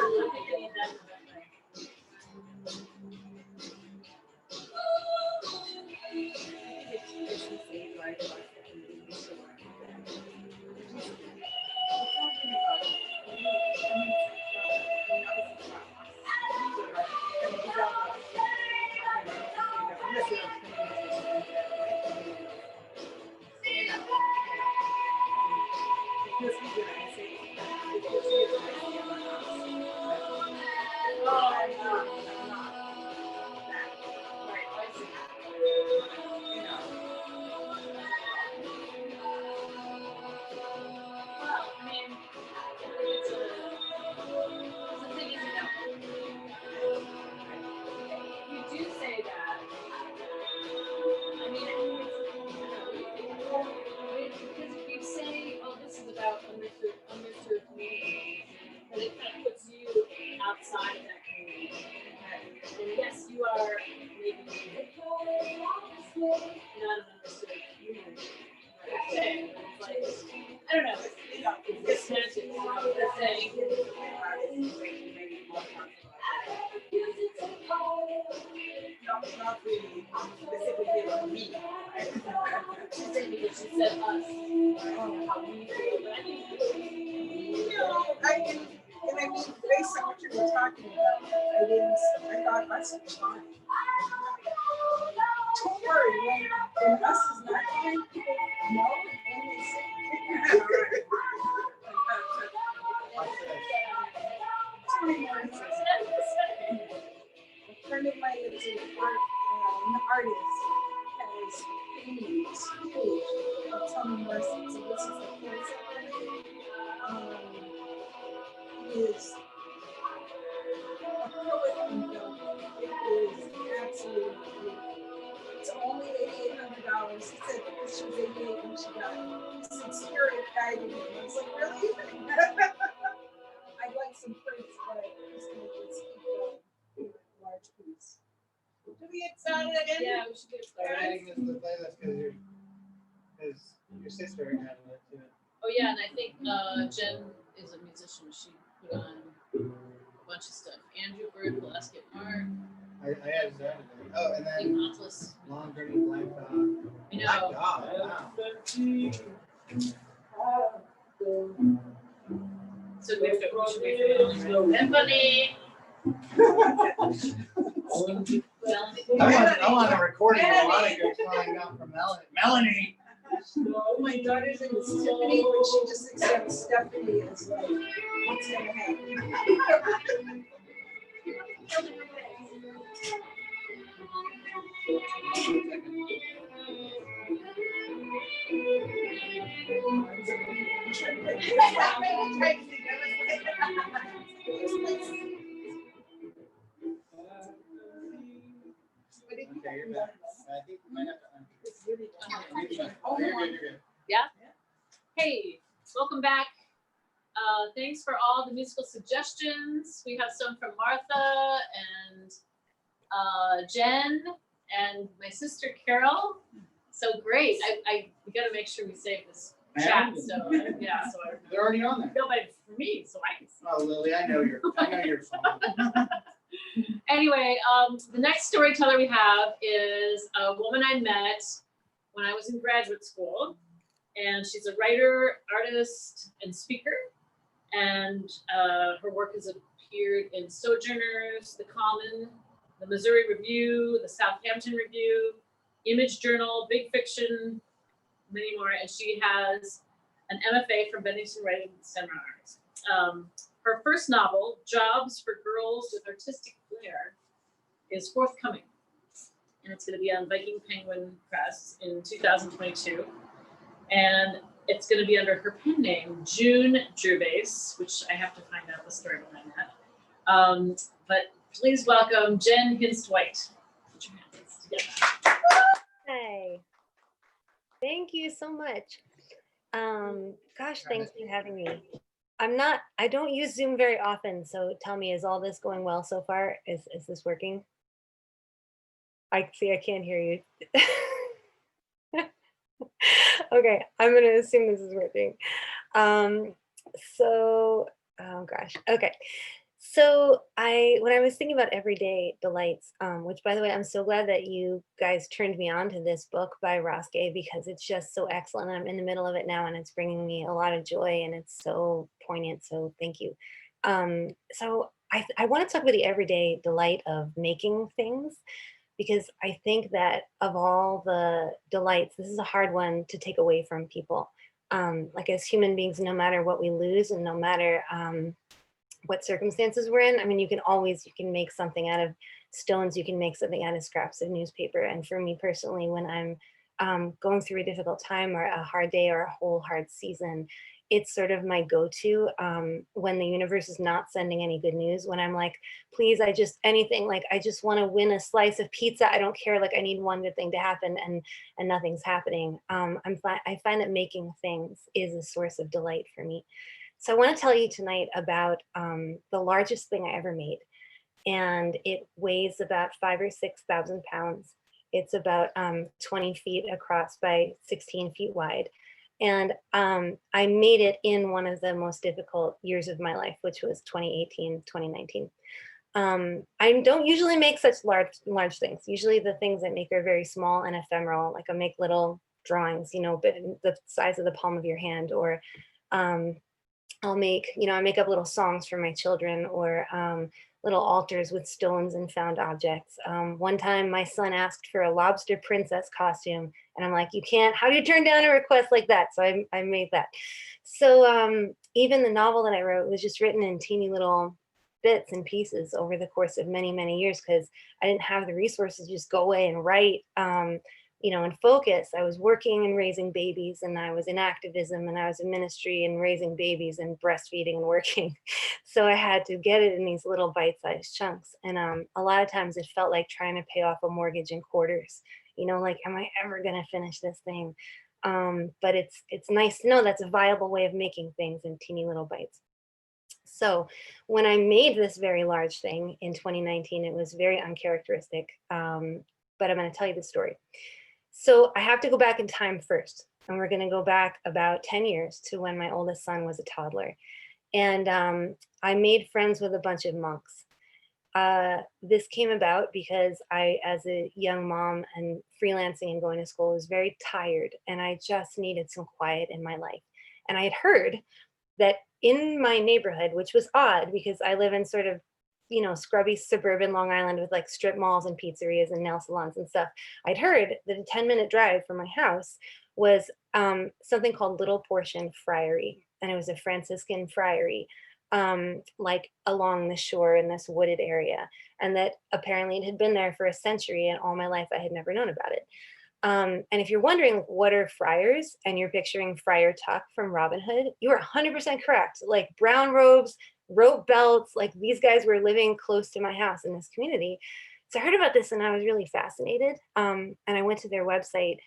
Speaker 2: Yeah, we should get started.
Speaker 3: Adding this to the playlist because your sister had it too.
Speaker 2: Oh yeah, and I think Jen is a musician. She put on a bunch of stuff. Andrew Bird, Pulaski Mark.
Speaker 3: I had that. Oh, and then
Speaker 2: Atlas.
Speaker 3: Long Journey, Black Dog.
Speaker 2: You
Speaker 3: Black
Speaker 2: know.
Speaker 3: Dog. Wow.
Speaker 2: So we have to Melanie.
Speaker 3: I want a recording of Monica calling out for Melanie.
Speaker 1: Oh, my daughter's in Tiffany, but she just accepts Stephanie as like, what's gonna happen?
Speaker 3: Okay, you're back. I think we might have to you're good, you're good.
Speaker 2: Yeah? Hey, welcome back. Thanks for all the musical suggestions. We have some from Martha and Jen and my sister Carol. So great. We got to make sure we save this chat. So yeah, so
Speaker 3: They're already on there.
Speaker 2: no, but for me, so I can see.
Speaker 3: Oh, Lily, I know your phone.
Speaker 2: Anyway, the next storyteller we have is a woman I met when I was in graduate school, and she's a writer, artist, and speaker. And her work has appeared in Sojourners, The Common, the Missouri Review, the Southampton Review, Image Journal, Big Fiction, many more. And she has an MFA from Bennington Writing Seminars. Her first novel, Jobs for Girls with Artistic Flair, is forthcoming. And it's going to be on Viking Penguin Press in 2022. And it's going to be under her pen name, June Gervais, which I have to find out the story behind that. But please welcome Jen Hinst-White. Put your hands together.
Speaker 8: Hi. Thank you so much. Gosh, thanks for having me. I don't use Zoom very often, so tell me, is all this going well so far? Is this working? I can't hear you. Okay, I'm gonna assume this is working. Oh gosh, okay. So when I was thinking about everyday delights, which by the way, I'm so glad that you guys turned me on to this book by Ross Gay, because it's just so excellent. I'm in the middle of it now and it's bringing me a lot of joy and it's so poignant. So thank you. So I want to talk about the everyday delight of making things, because I think that of all the delights, this is a hard one to take away from people. Like as human beings, no matter what we lose and no matter what circumstances we're in, I mean, you can make something out of stones, you can make something out of scraps of newspaper. And for me personally, when I'm going through a difficult time or a hard day or a whole hard season, it's sort of my go-to when the universe is not sending any good news, when I'm like, please, anything, like, I just want to win a slice of pizza. I don't care. Like, I need one good thing to happen and nothing's happening. I find that making things is a source of delight for me. So I want to tell you tonight about the largest thing I ever made. And it weighs about 5,000 or 6,000 pounds. It's about 20 feet across by 16 feet wide. And I made it in one of the most difficult years of my life, which was 2018, 2019. I don't usually make such large things. Usually the things I make are very small and ephemeral. Like I make little drawings, but the size of the palm of your hand, or I make up little songs for my children, or little altars with stones and found objects. One time my son asked for a lobster princess costume, and I'm like, you can't, how do you turn down a request like that? So I made that. So even the novel that I wrote was just written in teeny little bits and pieces over the course of many, many years, because I didn't have the resources to just go away and write, and focus. I was working and raising babies, and I was in activism, and I was in ministry and raising babies and breastfeeding and working. So I had to get it in these little bite-sized chunks. And a lot of times it felt like trying to pay off a mortgage in quarters, like, am I ever gonna finish this thing? But it's nice to know that's a viable way of making things in teeny little bites. So when I made this very large thing in 2019, it was very uncharacteristic, but I'm gonna tell you the story. So I have to go back in time first, and we're going to go back about 10 years to when my oldest son was a toddler. And I made friends with a bunch of monks. This came about because I, as a young mom and freelancing and going to school, was very tired, and I just needed some quiet in my life. And I had heard that in my neighborhood, which was odd because I live in sort of scrubby suburban Long Island with like strip malls and pizzerias and nail salons and stuff. I'd heard that a 10-minute drive from my house was something called Little Portion Friary. And it was a Franciscan friary, like along the shore in this wooded area. And that apparently it had been there for a century, and all my life I had never known about it. And if you're wondering what are friars, and you're picturing Friar Tuck from Robin Hood, you are 100% correct. Like brown robes, rope belts, like these guys were living close to my house in this community. So I heard about this and I was really fascinated. And I went to their website,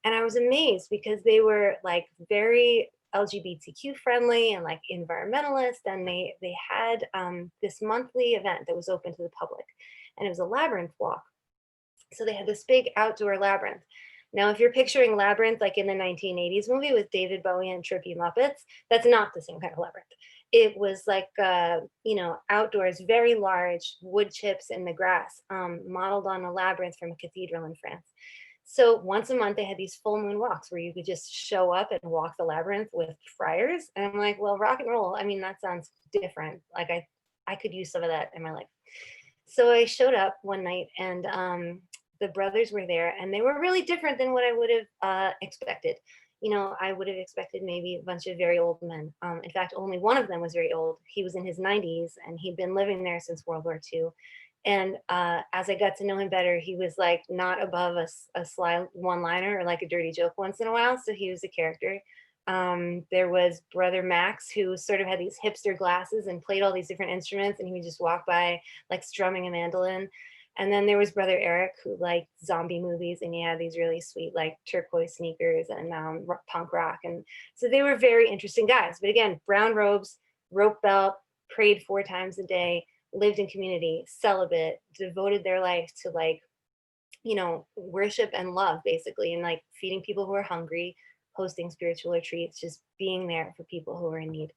Speaker 8: And I was amazed because they were like very LGBTQ friendly and like environmentalist. And they had this monthly event that was open to the public, and it was a labyrinth walk. So they had this big outdoor labyrinth. Now, if you're picturing Labyrinth like in the 1980s movie with David Bowie and Trippy Muppets, that's not the same kind of labyrinth. It was like, you know, outdoors, very large wood chips in the grass, modeled on a labyrinth from a cathedral in France. So once a month, they had these full moon walks where you could just show up and walk the labyrinth with friars. And I'm like, well, rock and roll. I mean, that sounds different. Like I could use some of that in my life. So I showed up one night, and the brothers were there, and they were really different than what I would have expected. You know, I would have expected maybe a bunch of very old men. In fact, only one of them was very old. He was in his 90s, and he'd been living there since World War II. And as I got to know him better, he was like not above a sly one-liner or like a dirty joke once in a while. So he was a character. There was Brother Max, who sort of had these hipster glasses and played all these different instruments, and he would just walk by like strumming a mandolin. And then there was Brother Eric, who liked zombie movies, and he had these really sweet like turquoise sneakers and punk rock. And so they were very interesting guys. But again, brown robes, rope belt, prayed 4 times a day, lived in community, celibate, devoted their life to like, you know, worship and love basically, and like feeding people who are hungry, hosting spiritual retreats, just being there for people who are in need.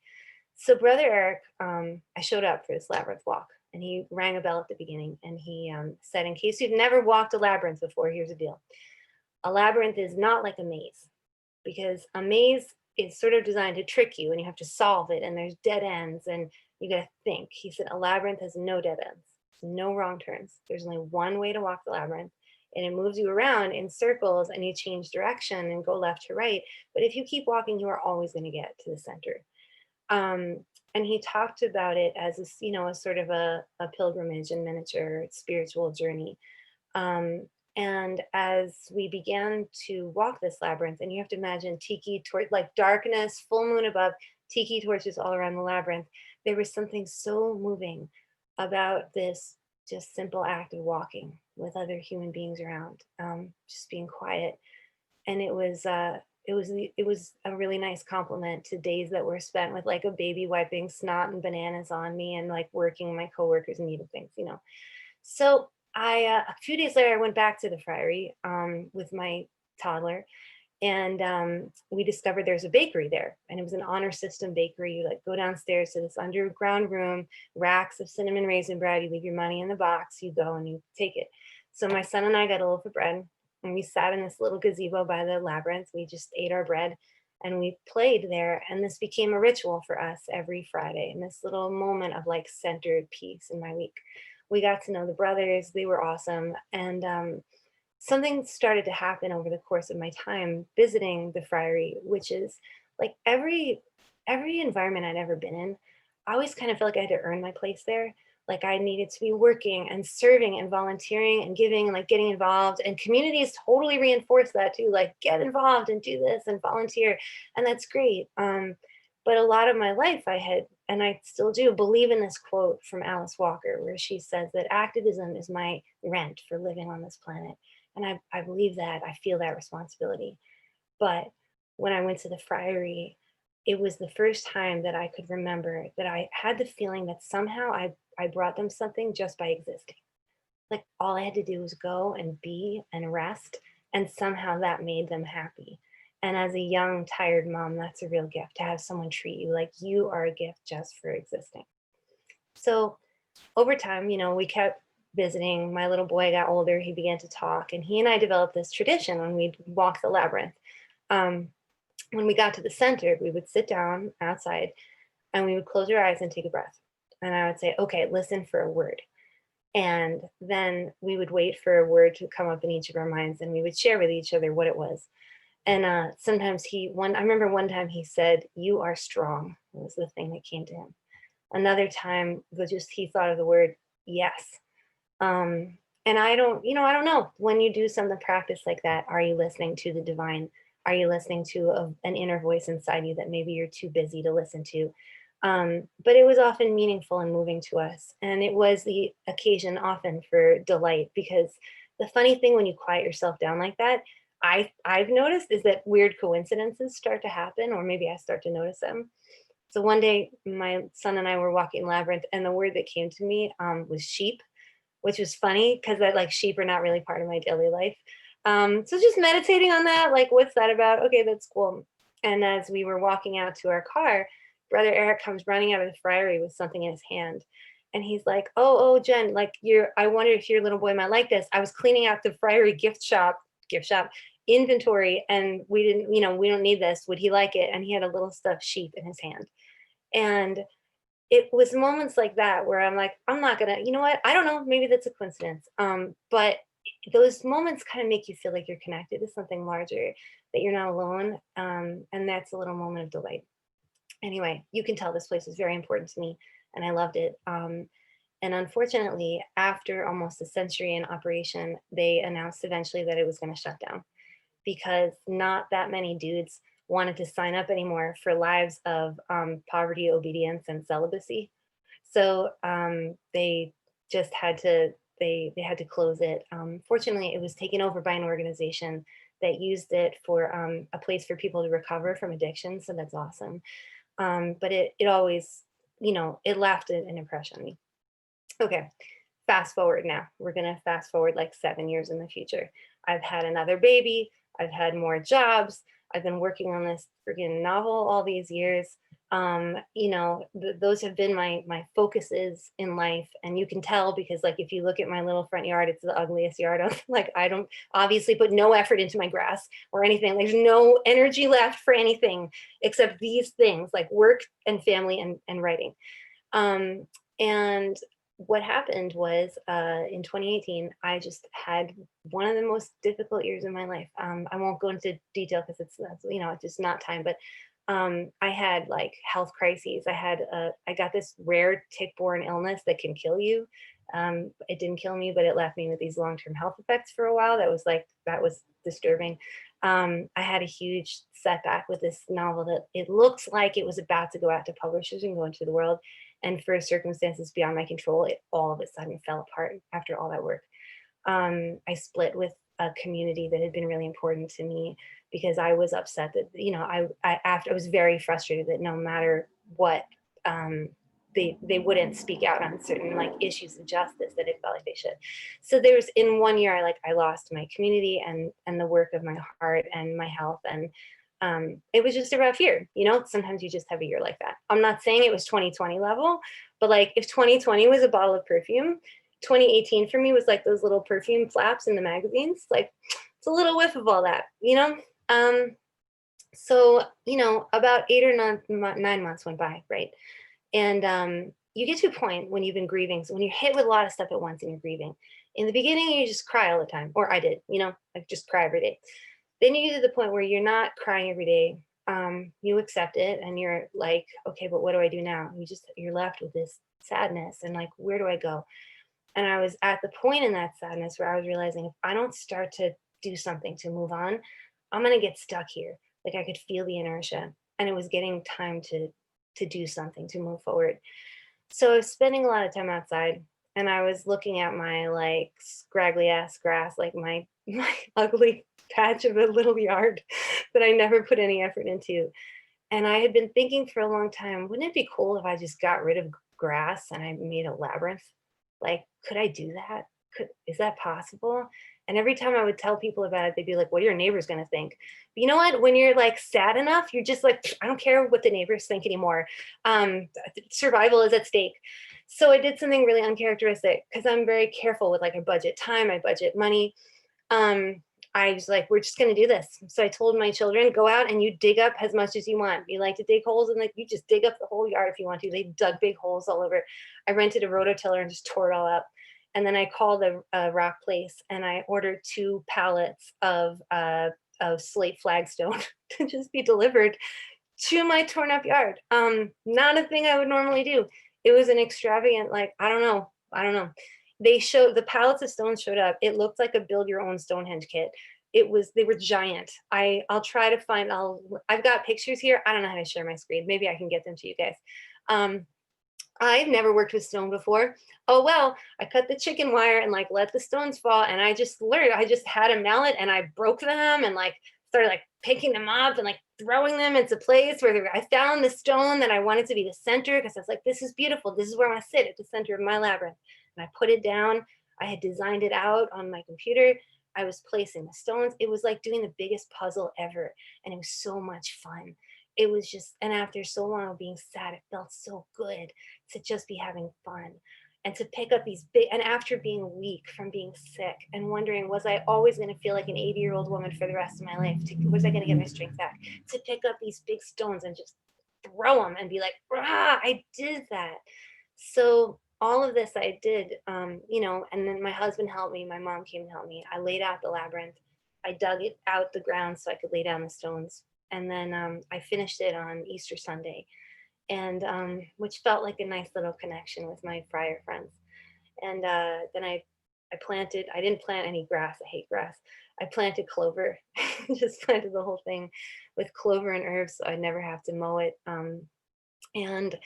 Speaker 8: So Brother Eric, I showed up for this labyrinth walk, and he rang a bell at the beginning, and he said, in case you've never walked a labyrinth before, here's the deal. A labyrinth is not like a maze, because a maze is sort of designed to trick you, and you have to solve it, and there's dead ends, and you got to think. He said, a labyrinth has no dead ends, no wrong turns. There's only one way to walk the labyrinth, and it moves you around in circles, and you change direction and go left to right. But if you keep walking, you are always going to get to the center. And he talked about it as a, you know, a sort of a pilgrimage in miniature, spiritual journey. And as we began to walk this labyrinth, and you have to imagine tiki torch, like darkness, full moon above, tiki torches all around the labyrinth, there was something so moving about this just simple act of walking with other human beings around, just being quiet. And it was a really nice compliment to days that were spent with like a baby wiping snot and bananas on me and like working my coworkers and needed things, you know. So a few days later, I went back to the friary with my toddler, and we discovered there's a bakery there, and it was an honor system bakery. You like go downstairs to this underground room, racks of cinnamon raisin bread. You leave your money in the box, you go and you take it. So my son and I got a loaf of bread, and we sat in this little gazebo by the labyrinth. We just ate our bread and we played there. And this became a ritual for us every Friday, and this little moment of like centered peace in my week. We got to know the brothers. They were awesome. And something started to happen over the course of my time visiting the friary, which is like every environment I'd ever been in, I always kind of felt like I had to earn my place there. Like I needed to be working and serving and volunteering and giving and like getting involved, and communities totally reinforce that too, like get involved and do this and volunteer. And that's great. But a lot of my life I had, and I still do, believe in this quote from Alice Walker, where she says that activism is my rent for living on this planet. And I believe that, I feel that responsibility. But when I went to the friary, it was the first time that I could remember that I had the feeling that somehow I brought them something just by existing. Like all I had to do was go and be and rest, and somehow that made them happy. And as a young, tired mom, that's a real gift, to have someone treat you like you are a gift just for existing. So over time, you know, we kept visiting. My little boy got older, he began to talk, and he and I developed this tradition when we'd walk the labyrinth. When we got to the center, we would sit down outside and we would close our eyes and take a breath. And I would say, okay, listen for a word. And then we would wait for a word to come up in each of our minds, and we would share with each other what it was. And sometimes I remember one time he said, "You are strong." It was the thing that came to him. Another time was just, he thought of the word yes. And I don't know, when you do some practice like that, are you listening to the divine? Are you listening to an inner voice inside you that maybe you're too busy to listen to? But it was often meaningful and moving to us. And it was the occasion often for delight, because the funny thing when you quiet yourself down like that, I've noticed is that weird coincidences start to happen, or maybe I start to notice them. So one day my son and I were walking Labyrinth, and the word that came to me was sheep, which was funny because I like sheep are not really part of my daily life. So just meditating on that, like, what's that about? Okay, that's cool. And as we were walking out to our car, Brother Eric comes running out of the friary with something in his hand. And he's like, oh, Jen, like I wonder if your little boy might like this. I was cleaning out the friary gift shop inventory, and we didn't, we don't need this. Would he like it? And he had a little stuffed sheep in his hand. And it was moments like that where I'm like, I'm not gonna, you know what? I don't know, maybe that's a coincidence. But those moments kind of make you feel like you're connected to something larger, that you're not alone. And that's a little moment of delight. Anyway, you can tell this place was very important to me, and I loved it. And unfortunately, after almost a century in operation, they announced eventually that it was going to shut down because not that many dudes wanted to sign up anymore for lives of poverty, obedience, and celibacy. So they just had to, they had to close it. Fortunately, it was taken over by an organization that used it for a place for people to recover from addiction. So that's awesome. But it always, it left an impression on me. Okay, fast forward now. We're gonna fast forward like 7 years in the future. I've had another baby. I've had more jobs. I've been working on this freaking novel all these years. Those have been my focuses in life. And you can tell because like, if you look at my little front yard, it's the ugliest yard. Like, I don't obviously put no effort into my grass or anything. There's no energy left for anything except these things like work and family and writing. And what happened was in 2018, I just had one of the most difficult years of my life. I won't go into detail because it's just not time, but I had like health crises. I got this rare tick-borne illness that can kill you. It didn't kill me, but it left me with these long-term health effects for a while. That was disturbing. I had a huge setback with this novel that it looked like it was about to go out to publishers and go into the world. And for circumstances beyond my control, it all of a sudden fell apart after all that work. I split with a community that had been really important to me because I was upset that, I was very frustrated that no matter what, they wouldn't speak out on certain like issues of justice that it felt like they should. So there was, in 1 year, I lost my community and the work of my heart and my health. And it was just a rough year. Sometimes you just have a year like that. I'm not saying it was 2020 level, but like if 2020 was a bottle of perfume, 2018 for me was like those little perfume flaps in the magazines. Like it's a little whiff of all that, So, about 8 or 9 months went by, right? And you get to a point when you've been grieving. So when you're hit with a lot of stuff at once and you're grieving, in the beginning, you just cry all the time, or I did, I just cry every day. Then you get to the point where you're not crying every day. You accept it and you're like, okay, but what do I do now? You're left with this sadness and like, where do I go? And I was at the point in that sadness where I was realizing if I don't start to do something to move on, I'm going to get stuck here. Like I could feel the inertia and it was getting time to do something, to move forward. So I was spending a lot of time outside and I was looking at my like scraggly ass grass, like my ugly patch of a little yard that I never put any effort into. And I had been thinking for a long time, wouldn't it be cool if I just got rid of grass and I made a labyrinth? Like, could I do that? Is that possible? And every time I would tell people about it, they'd be like, what are your neighbors going to think? But you know what? When you're like sad enough, you're just like, I don't care what the neighbors think anymore. Survival is at stake. So I did something really uncharacteristic because I'm very careful with like I budget time, I budget money. I was like, we're just going to do this. So I told my children, go out and you dig up as much as you want. You like to dig holes and like, you just dig up the whole yard if you want to. They dug big holes all over. I rented a rototiller and just tore it all up. And then I called a rock place and I ordered 2 pallets of slate flagstone to just be delivered to my torn up yard. Not a thing I would normally do. It was an extravagant, like, I don't know. The pallets of stones showed up. It looked like a build your own Stonehenge kit. They were giant. I'll try to find, I've got pictures here. I don't know how to share my screen. Maybe I can get them to you guys. I've never worked with stone before. Oh, well, I cut the chicken wire and like let the stones fall. And I just learned, I just had a mallet and I broke them and like started like picking them up and like throwing them into place where I found the stone that I wanted to be the center, because I was like, this is beautiful. This is where I want to sit, at the center of my labyrinth. And I put it down. I had designed it out on my computer. I was placing the stones. It was like doing the biggest puzzle ever. And it was so much fun. It was just, and after so long of being sad, it felt so good to just be having fun and to pick up these big, and after being weak from being sick and wondering, was I always going to feel like an 80-year-old woman for the rest of my life? Was I going to get my strength back? To pick up these big stones and just throw them and be like, ah, I did that. So all of this I did, you know, and then my husband helped me. My mom came and helped me. I laid out the labyrinth. I dug it out the ground so I could lay down the stones. And then I finished it on Easter Sunday, and which felt like a nice little connection with my friar friends. And then I planted, I didn't plant any grass. I hate grass. I planted clover, just planted the whole thing with clover and herbs so I never have to mow it. And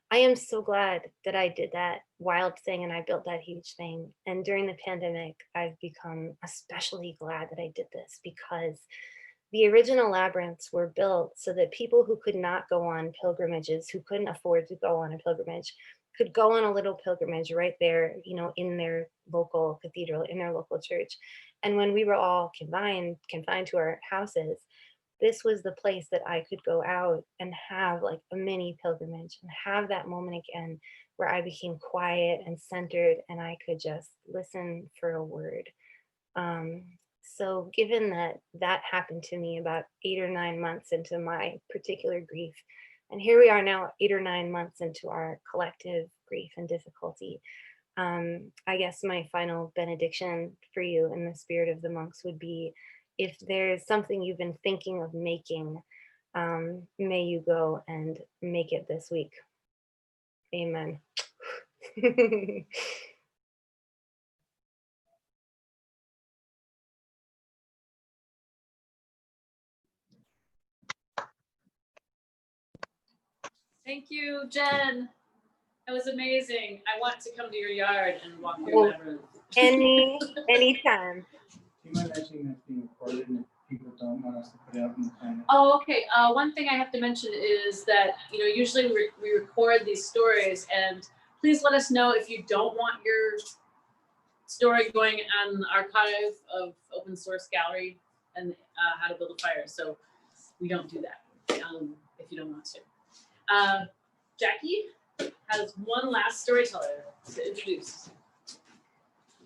Speaker 8: I am so glad that I did that wild thing and I built that huge thing. And during the pandemic, I've become especially glad that I did this, because the original labyrinths were built so that people who could not go on pilgrimages, who couldn't afford to go on a pilgrimage, could go on a little pilgrimage right there, you know, in their local cathedral, in their local church. And when we were all confined to our houses, this was the place that I could go out and have like a mini pilgrimage and have that moment again where I became quiet and centered and I could just listen for a word. So given that that happened to me about 8 or 9 months into my particular grief, and here we are now 8 or 9 months into our collective grief and difficulty, I guess my final benediction for you in the spirit of the monks would be, if there's something you've been thinking of making, may you go and make it this week. Amen.
Speaker 2: Thank you, Jen. That was amazing. I want to come to your yard and walk your labyrinth.
Speaker 8: Anytime.
Speaker 3: Do you mind mentioning that's being recorded and if people don't want us to put it up in the planet?
Speaker 2: Oh, okay. One thing I have to mention is that, you know, usually we record these stories, and please let us know if you don't want your story going on the archive of Open Source Gallery and How to Build a Fire. So we don't do that if you don't want to. Jackie has one last storyteller to introduce.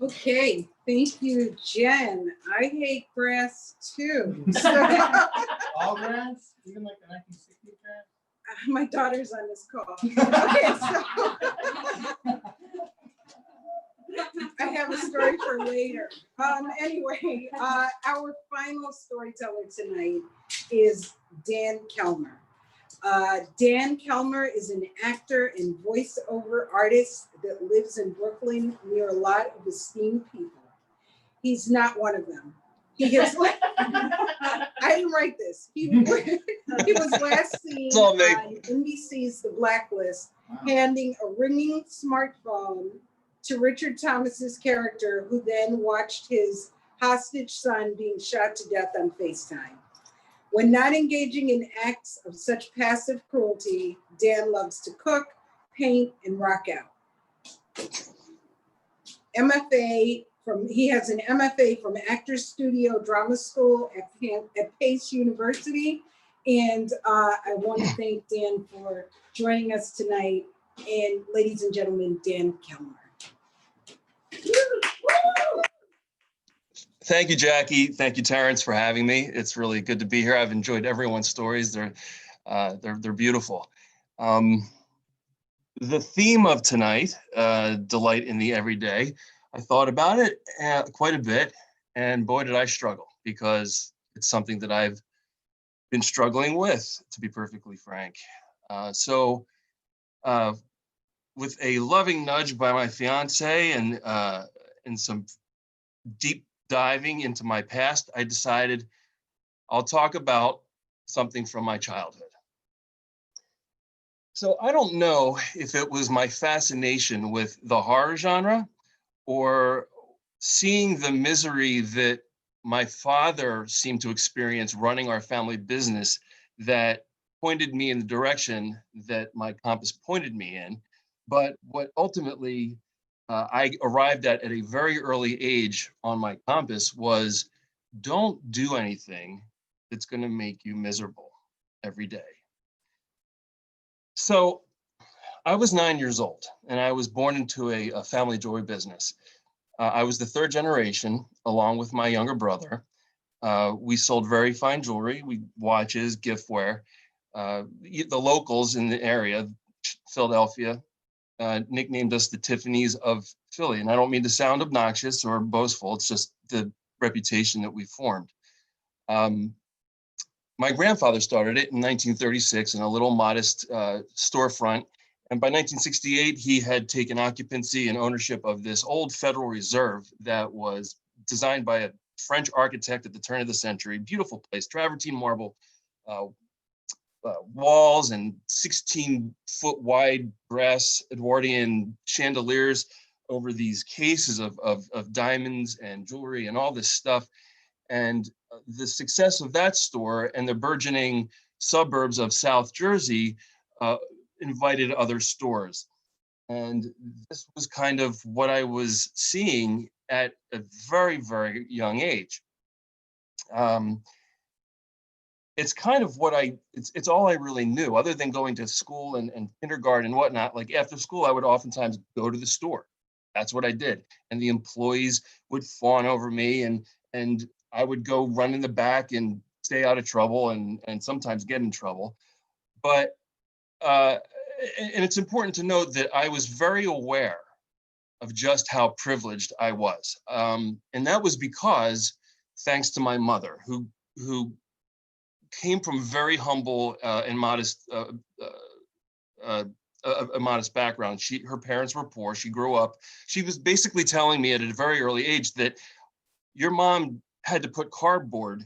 Speaker 1: Okay, thank you, Jen. I hate grass too.
Speaker 3: All grass? Even like the 1960s grass?
Speaker 1: My daughter's on this call. Okay, so I have a story for later. Anyway, our final storyteller tonight is Dan Kellmer. Dan Kellmer is an actor and voiceover artist that lives in Brooklyn near a lot of esteemed people. He's not one of them. He has, I didn't write this. He was last seen on NBC's The Blacklist, handing a ringing smartphone to Richard Thomas's character, who then watched his hostage son being shot to death on FaceTime. When not engaging in acts of such passive cruelty, Dan loves to cook, paint, and rock out. He has an MFA from Actors Studio Drama School at Pace University. And I want to thank Dan for joining us tonight. And ladies and gentlemen, Dan Kellmer.
Speaker 9: Thank you, Jackie. Thank you, Terrence, for having me. It's really good to be here. I've enjoyed everyone's stories. They're beautiful. The theme of tonight, delight in the everyday, I thought about it quite a bit, and boy, did I struggle, because it's something that I've been struggling with, to be perfectly frank. So with a loving nudge by my fiance and some deep diving into my past, I decided I'll talk about something from my childhood. So I don't know if it was my fascination with the horror genre or seeing the misery that my father seemed to experience running our family business that pointed me in the direction that my compass pointed me in. But what ultimately I arrived at a very early age on my compass was don't do anything that's going to make you miserable every day. So I was 9 years old and I was born into a family jewelry business. I was the third generation along with my younger brother. We sold very fine jewelry, watches, giftware. The locals in the area, Philadelphia, nicknamed us the Tiffany's of Philly. And I don't mean to sound obnoxious or boastful, it's just the reputation that we formed. My grandfather started it in 1936 in a little modest storefront. And by 1968, he had taken occupancy and ownership of this old Federal Reserve that was designed by a French architect at the turn of the century. Beautiful place, travertine marble walls and 16-foot wide brass Edwardian chandeliers over these cases of diamonds and jewelry and all this stuff. And the success of that store and the burgeoning suburbs of South Jersey invited other stores. And this was kind of what I was seeing at a very, very young age. It's kind of what it's all I really knew other than going to school and kindergarten and whatnot. Like after school, I would oftentimes go to the store. That's what I did. And the employees would fawn over me and I would go run in the back and stay out of trouble and sometimes get in trouble. But, and it's important to note that I was very aware of just how privileged I was. And that was because, thanks to my mother, who came from very humble and modest, a modest background. Her parents were poor. She grew up. She was basically telling me at a very early age that your mom had to put cardboard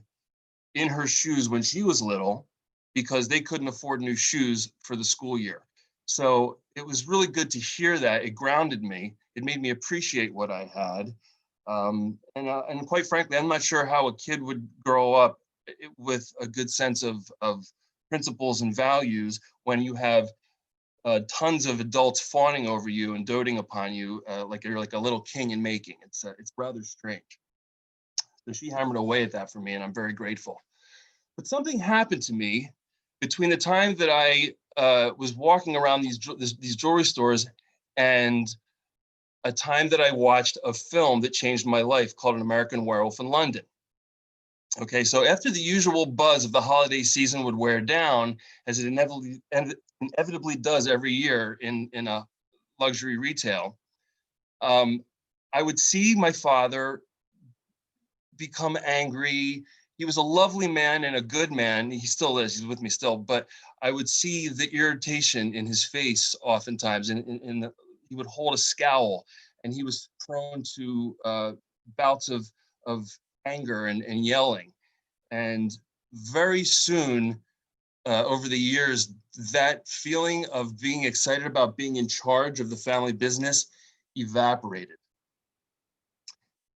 Speaker 9: in her shoes when she was little because they couldn't afford new shoes for the school year. So it was really good to hear that. It grounded me. It made me appreciate what I had. And quite frankly, I'm not sure how a kid would grow up with a good sense of principles and values when you have tons of adults fawning over you and doting upon you like you're like a little king in making. It's rather strange. So she hammered away at that for me, and I'm very grateful. But something happened to me between the time that I was walking around these jewelry stores and a time that I watched a film that changed my life called An American Werewolf in London. Okay, so after the usual buzz of the holiday season would wear down, as it inevitably does every year in a luxury retail, I would see my father become angry. He was a lovely man and a good man. He still is, he's with me still, but I would see the irritation in his face oftentimes, and he would hold a scowl, and he was prone to bouts of anger and yelling. And very soon, over the years, that feeling of being excited about being in charge of the family business evaporated.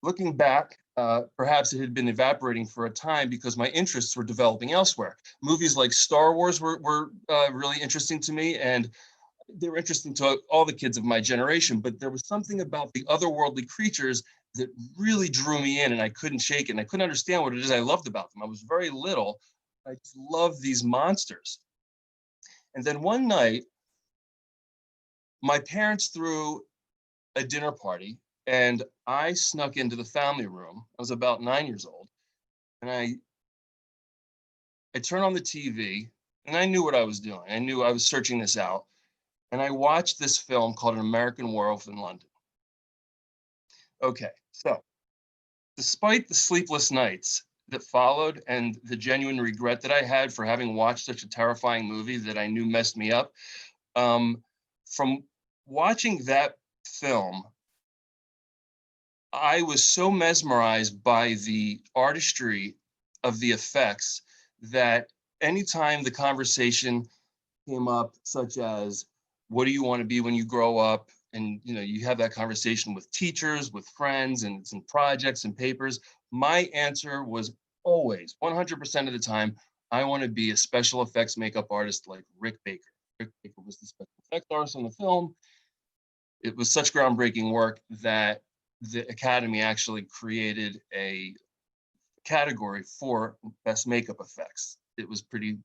Speaker 9: Looking back, perhaps it had been evaporating for a time because my interests were developing elsewhere. Movies like Star Wars were really interesting to me, and they were interesting to all the kids of my generation, but there was something about the otherworldly creatures that really drew me in, and I couldn't shake it, and I couldn't understand what it is I loved about them. I was very little. I just loved these monsters. And then one night, my parents threw a dinner party, and I snuck into the family room. I was about 9 years old, and I turned on the TV, and I knew what I was doing. I knew I was searching this out, and I watched this film called An American Werewolf in London. Okay, so despite the sleepless nights that followed and the genuine regret that I had for having watched such a terrifying movie that I knew messed me up, from watching that film, I was so mesmerized by the artistry of the effects that anytime the conversation came up, such as, what do you want to be when you grow up? And you have that conversation with teachers, with friends, and some projects and papers. My answer was always 100% of the time, I want to be a special effects makeup artist like Rick Baker. Rick Baker was the special effects artist on the film. It was such groundbreaking work that the Academy actually created a category for best makeup effects. It was pretty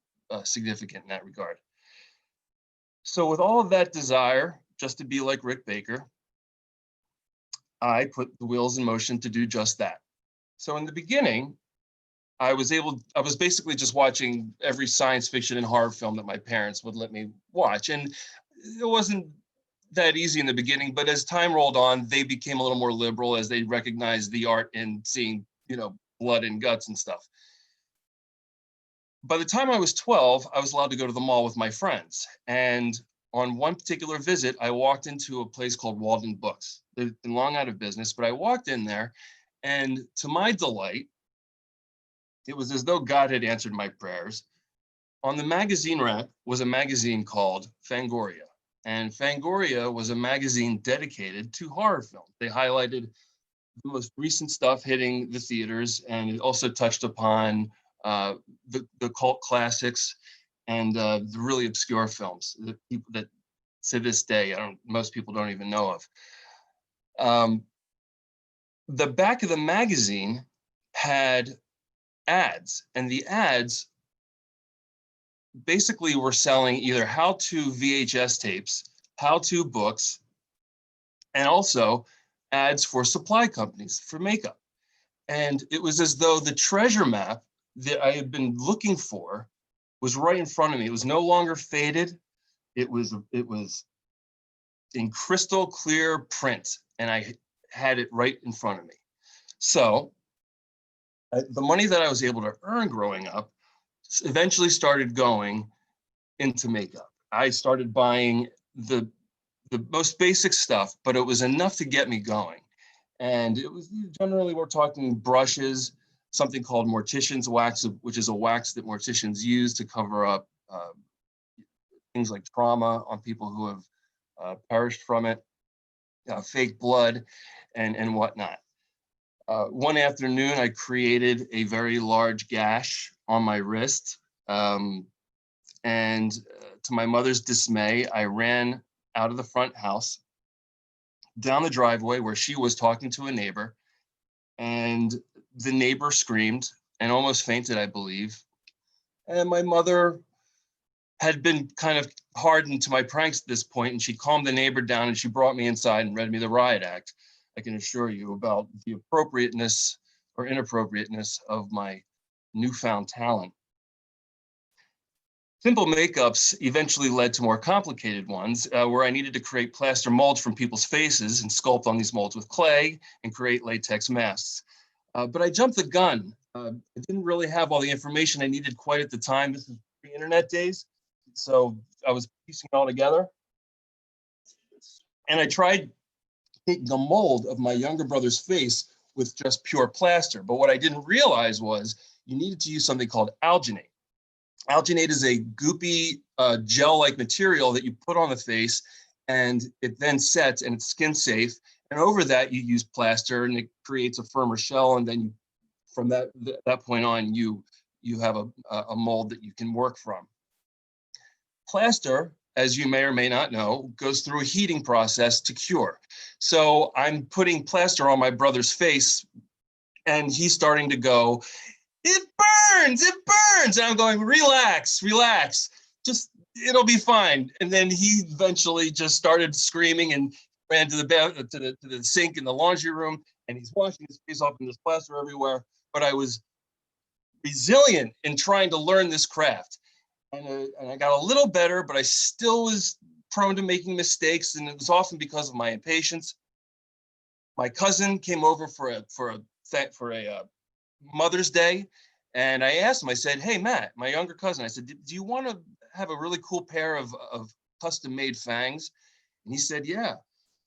Speaker 9: significant in that regard. So with all of that desire, just to be like Rick Baker, I put the wheels in motion to do just that. So in the beginning, I was basically just watching every science fiction and horror film that my parents would let me watch. And it wasn't that easy in the beginning, but as time rolled on, they became a little more liberal as they recognized the art in seeing, blood and guts and stuff. By the time I was 12, I was allowed to go to the mall with my friends. And on one particular visit, I walked into a place called Walden Books. They've been long out of business, but I walked in there, and to my delight, it was as though God had answered my prayers. On the magazine rack was a magazine called Fangoria. And Fangoria was a magazine dedicated to horror film. They highlighted the most recent stuff hitting the theaters, and it also touched upon the cult classics and the really obscure films that to this day, most people don't even know of. The back of the magazine had ads, and the ads basically were selling either how-to VHS tapes, how-to books, and also ads for supply companies for makeup. And it was as though the treasure map that I had been looking for was right in front of me. It was no longer faded. It was in crystal clear print, and I had it right in front of me. So the money that I was able to earn growing up eventually started going into makeup. I started buying the most basic stuff, but it was enough to get me going. And it was generally, we're talking brushes, something called mortician's wax, which is a wax that morticians use to cover up things like trauma on people who have perished from it, fake blood, and whatnot. One afternoon, I created a very large gash on my wrist. And to my mother's dismay, I ran out of the front house, down the driveway where she was talking to a neighbor. And the neighbor screamed and almost fainted, I believe. And my mother had been kind of hardened to my pranks at this point, and she calmed the neighbor down, and she brought me inside and read me the riot act. I can assure you about the appropriateness or inappropriateness of my newfound talent. Simple makeups eventually led to more complicated ones, where I needed to create plaster molds from people's faces and sculpt on these molds with clay and create latex masks. But I jumped the gun. I didn't really have all the information I needed quite at the time. This is pre-internet days, so I was piecing it all together. And I tried taking a mold of my younger brother's face with just pure plaster. But what I didn't realize was you needed to use something called alginate. Alginate is a goopy gel-like material that you put on the face, and it then sets, and it's skin safe. And over that, you use plaster, and it creates a firmer shell. And then from that point on, you have a mold that you can work from. Plaster, as you may or may not know, goes through a heating process to cure. So I'm putting plaster on my brother's face, and he's starting to go, "It burns, it burns." And I'm going, relax, it'll be fine. And then he eventually just started screaming and ran to the sink in the laundry room, and he's washing his face off and there's plaster everywhere. But I was resilient in trying to learn this craft. And I got a little better, but I still was prone to making mistakes, and it was often because of my impatience. My cousin came over for a Mother's Day, and I asked him, I said, "Hey, Matt," my younger cousin, I said, "Do you want to have a really cool pair of custom-made fangs?" And he said, "Yeah."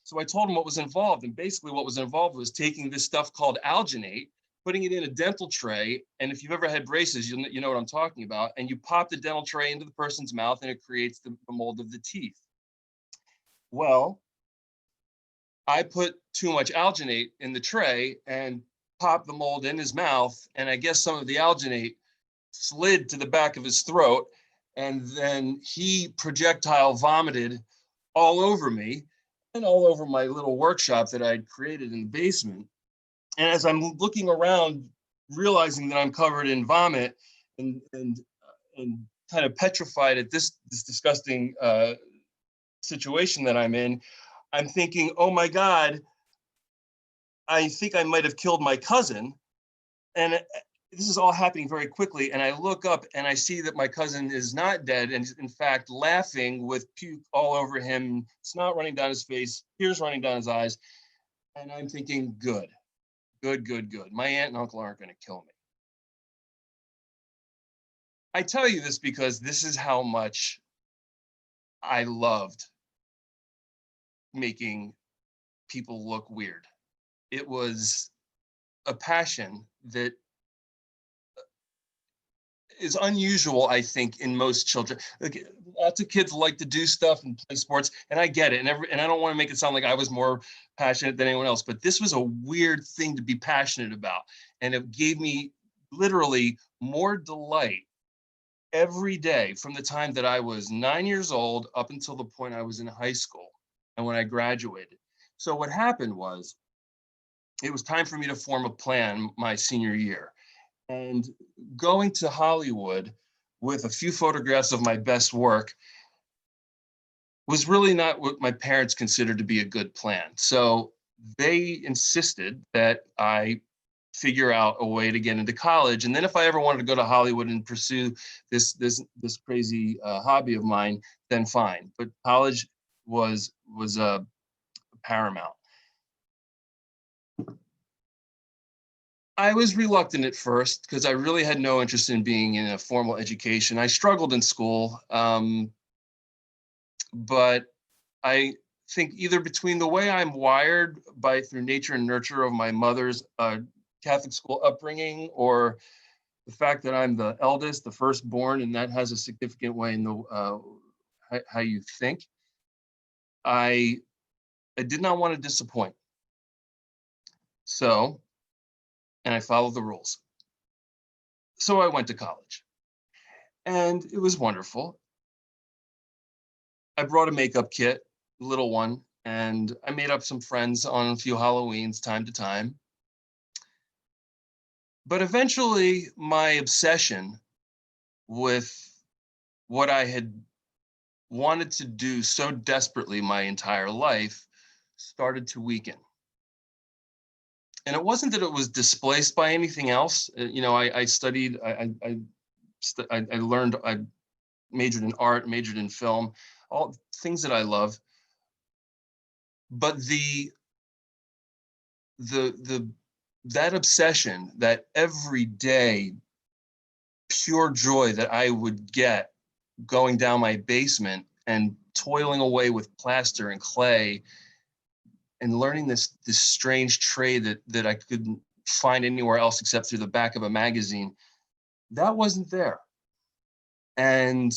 Speaker 9: So I told him what was involved, and basically what was involved was taking this stuff called alginate, putting it in a dental tray. And if you've ever had braces, you know what I'm talking about. And you pop the dental tray into the person's mouth and it creates the mold of the teeth. Well, I put too much alginate in the tray and popped the mold in his mouth. And I guess some of the alginate slid to the back of his throat. And then he projectile vomited all over me and all over my little workshop that I'd created in the basement. And as I'm looking around, realizing that I'm covered in vomit and kind of petrified at this disgusting situation that I'm in, I'm thinking, oh my God, I think I might have killed my cousin. And this is all happening very quickly. And I look up and I see that my cousin is not dead and is in fact laughing with puke all over him, snot running down his face, tears running down his eyes. And I'm thinking, good. My aunt and uncle aren't going to kill me. I tell you this because this is how much I loved making people look weird. It was a passion that is unusual, I think, in most children. Like, lots of kids like to do stuff and play sports, and I get it. And I don't want to make it sound like I was more passionate than anyone else, but this was a weird thing to be passionate about. And it gave me literally more delight every day from the time that I was 9 years old up until the point I was in high school and when I graduated. So what happened was, it was time for me to form a plan my senior year. And going to Hollywood with a few photographs of my best work was really not what my parents considered to be a good plan. So they insisted that I figure out a way to get into college. And then if I ever wanted to go to Hollywood and pursue this crazy hobby of mine, then fine. But college was paramount. I was reluctant at first because I really had no interest in being in a formal education. I struggled in school, but I think either between the way I'm wired through nature and nurture of my mother's Catholic school upbringing, or the fact that I'm the eldest, the firstborn, and that has a significant way in the how you think, I did not want to disappoint. So. And I followed the rules. So I went to college and it was wonderful. I brought a makeup kit, little one, and I made up some friends on a few Halloweens time to time. But eventually my obsession with what I had wanted to do so desperately my entire life started to weaken. And it wasn't that it was displaced by anything else. You know, I studied, I learned, I majored in art, majored in film, all things that I love. But that obsession, that everyday pure joy that I would get going down my basement and toiling away with plaster and clay, and learning this strange trade that I couldn't find anywhere else except through the back of a magazine, that wasn't there. And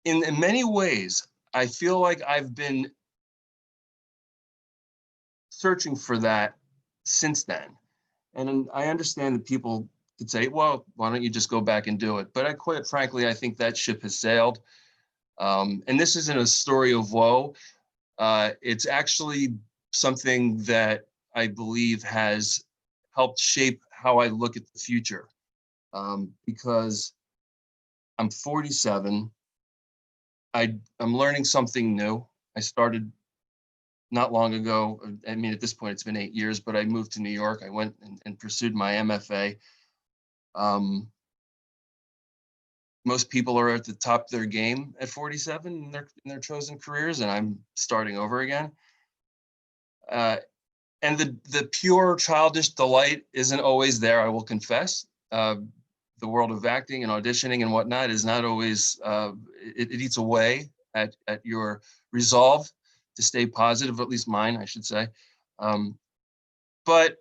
Speaker 9: in many ways, I feel like I've been searching for that since then. And I understand that people could say, well, why don't you just go back and do it? But quite frankly, I think that ship has sailed. And this isn't a story of woe. It's actually something that I believe has helped shape how I look at the future, because I'm 47. I'm learning something new. I started not long ago. I mean, at this point, it's been 8 years, but I moved to New York. I went and pursued my MFA. Most people are at the top of their game at 47 in their chosen careers, and I'm starting over again. And the pure childish delight isn't always there, I will confess. The world of acting and auditioning and whatnot is not always, it eats away at your resolve to stay positive, at least mine, I should say. But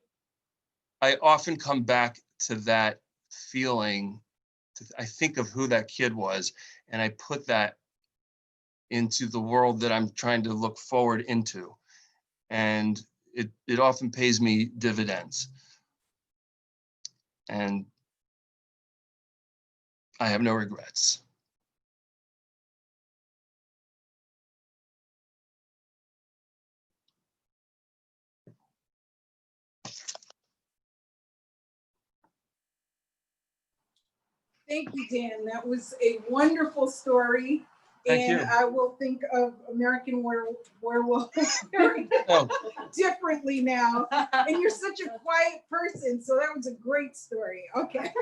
Speaker 9: I often come back to that feeling. I think of who that kid was, and I put that into the world that I'm trying to look forward into. And it often pays me dividends. And I have no regrets.
Speaker 1: Thank you, Dan. That was a wonderful story.
Speaker 9: Thank
Speaker 1: And
Speaker 9: you.
Speaker 1: I will think of American Werewolf very
Speaker 9: Oh,
Speaker 1: differently now. And you're such a quiet person, so that was a great story. Okay.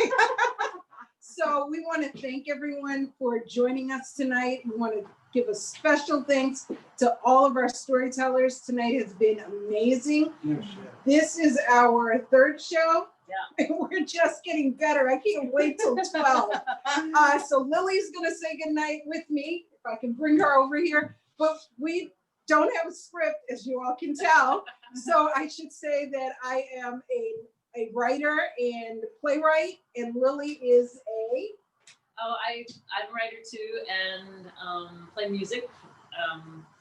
Speaker 1: So we want to thank everyone for joining us tonight. We want to give a special thanks to all of our storytellers. Tonight has been amazing. This is our third show. Yeah. And we're just getting better. I can't wait till 12. So Lily's going to say goodnight with me, if I can bring her over here. But we don't have a script, as you all can tell. So I should say that I am a writer and playwright, and Lily is a...
Speaker 2: Oh, I'm a writer too, and play music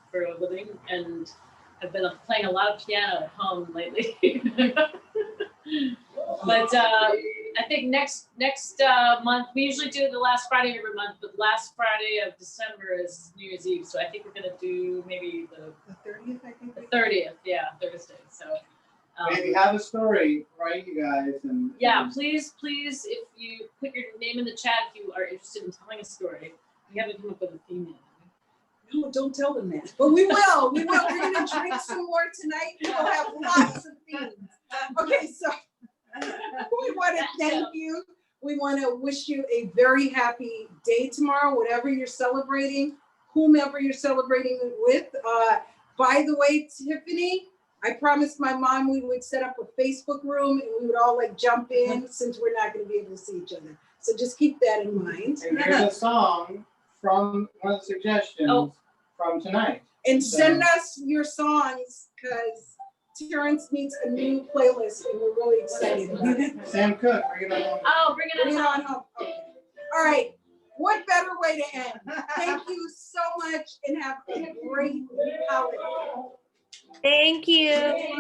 Speaker 2: for a living, and I've been playing a lot of piano at home lately. But I think next month, we usually do it the last Friday of every month, but last Friday of December is New Year's Eve, so I think we're gonna do maybe the
Speaker 1: 30th, I think.
Speaker 2: The 30th, yeah, Thursday. So
Speaker 3: Maybe have a story, right, you guys? And
Speaker 2: yeah, please, if you put your name in the chat if you are interested in telling a story. We haven't come up with a theme yet.
Speaker 1: No, don't tell them that. But we will. We're going to drink some more tonight. We'll have lots of themes. Okay, so we want to thank you. We want to wish you a very happy day tomorrow, whatever you're celebrating, whomever you're celebrating it with. By the way, Tiffany, I promised my mom we would set up a Facebook room and we would all like jump in since we're not going to be able to see each other. So just keep that in mind.
Speaker 3: And here's a song from one of the suggestions from tonight.
Speaker 1: And send us your songs because Terrence needs a new playlist and we're really excited about it.
Speaker 3: Sam Cooke, bring it on.
Speaker 2: Oh, bring it on home.
Speaker 1: Okay. All right. What better way to end? Thank you so much and have a great holiday.
Speaker 8: Thank you.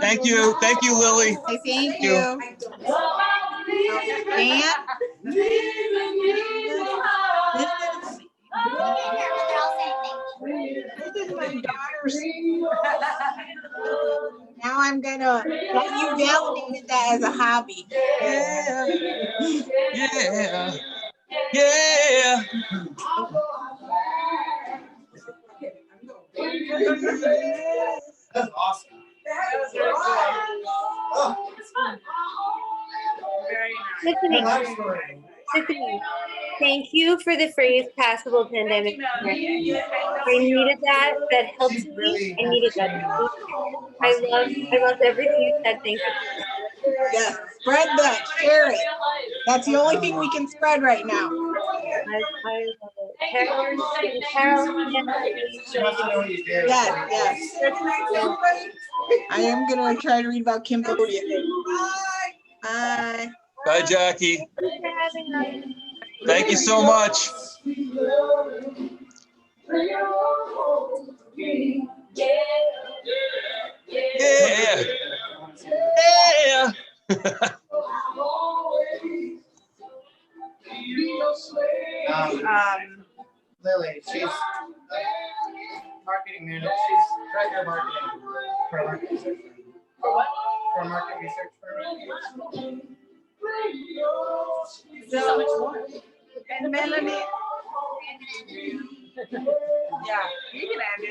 Speaker 9: thank you. Thank you, Lily.
Speaker 6: Thank you. Dan? This is my daughter's. Now I'm gonna let you validate that as a hobby.
Speaker 9: Yeah. Yeah.
Speaker 3: That's awesome.
Speaker 8: Tiffany,
Speaker 3: Nice story.
Speaker 8: Tiffany, thank you for the phrase passable pandemic. I needed that. That helped me. I needed that. I loved everything you said. Thank you.
Speaker 6: Yes, spread that, share it. That's the only thing we can spread right now.
Speaker 8: I love it. Carol,
Speaker 3: She must know what you did.
Speaker 6: Yes. I am gonna try to read about Cambodia. Bye.
Speaker 9: Bye, Jackie.
Speaker 8: Thanks for having us.
Speaker 9: Thank you so much. Yeah. Yeah.
Speaker 3: Lily, she's marketing manager. She's director of marketing for a market research firm. For what? For a market research firm.
Speaker 7: So much more. And Melanie. Yeah, you can add it.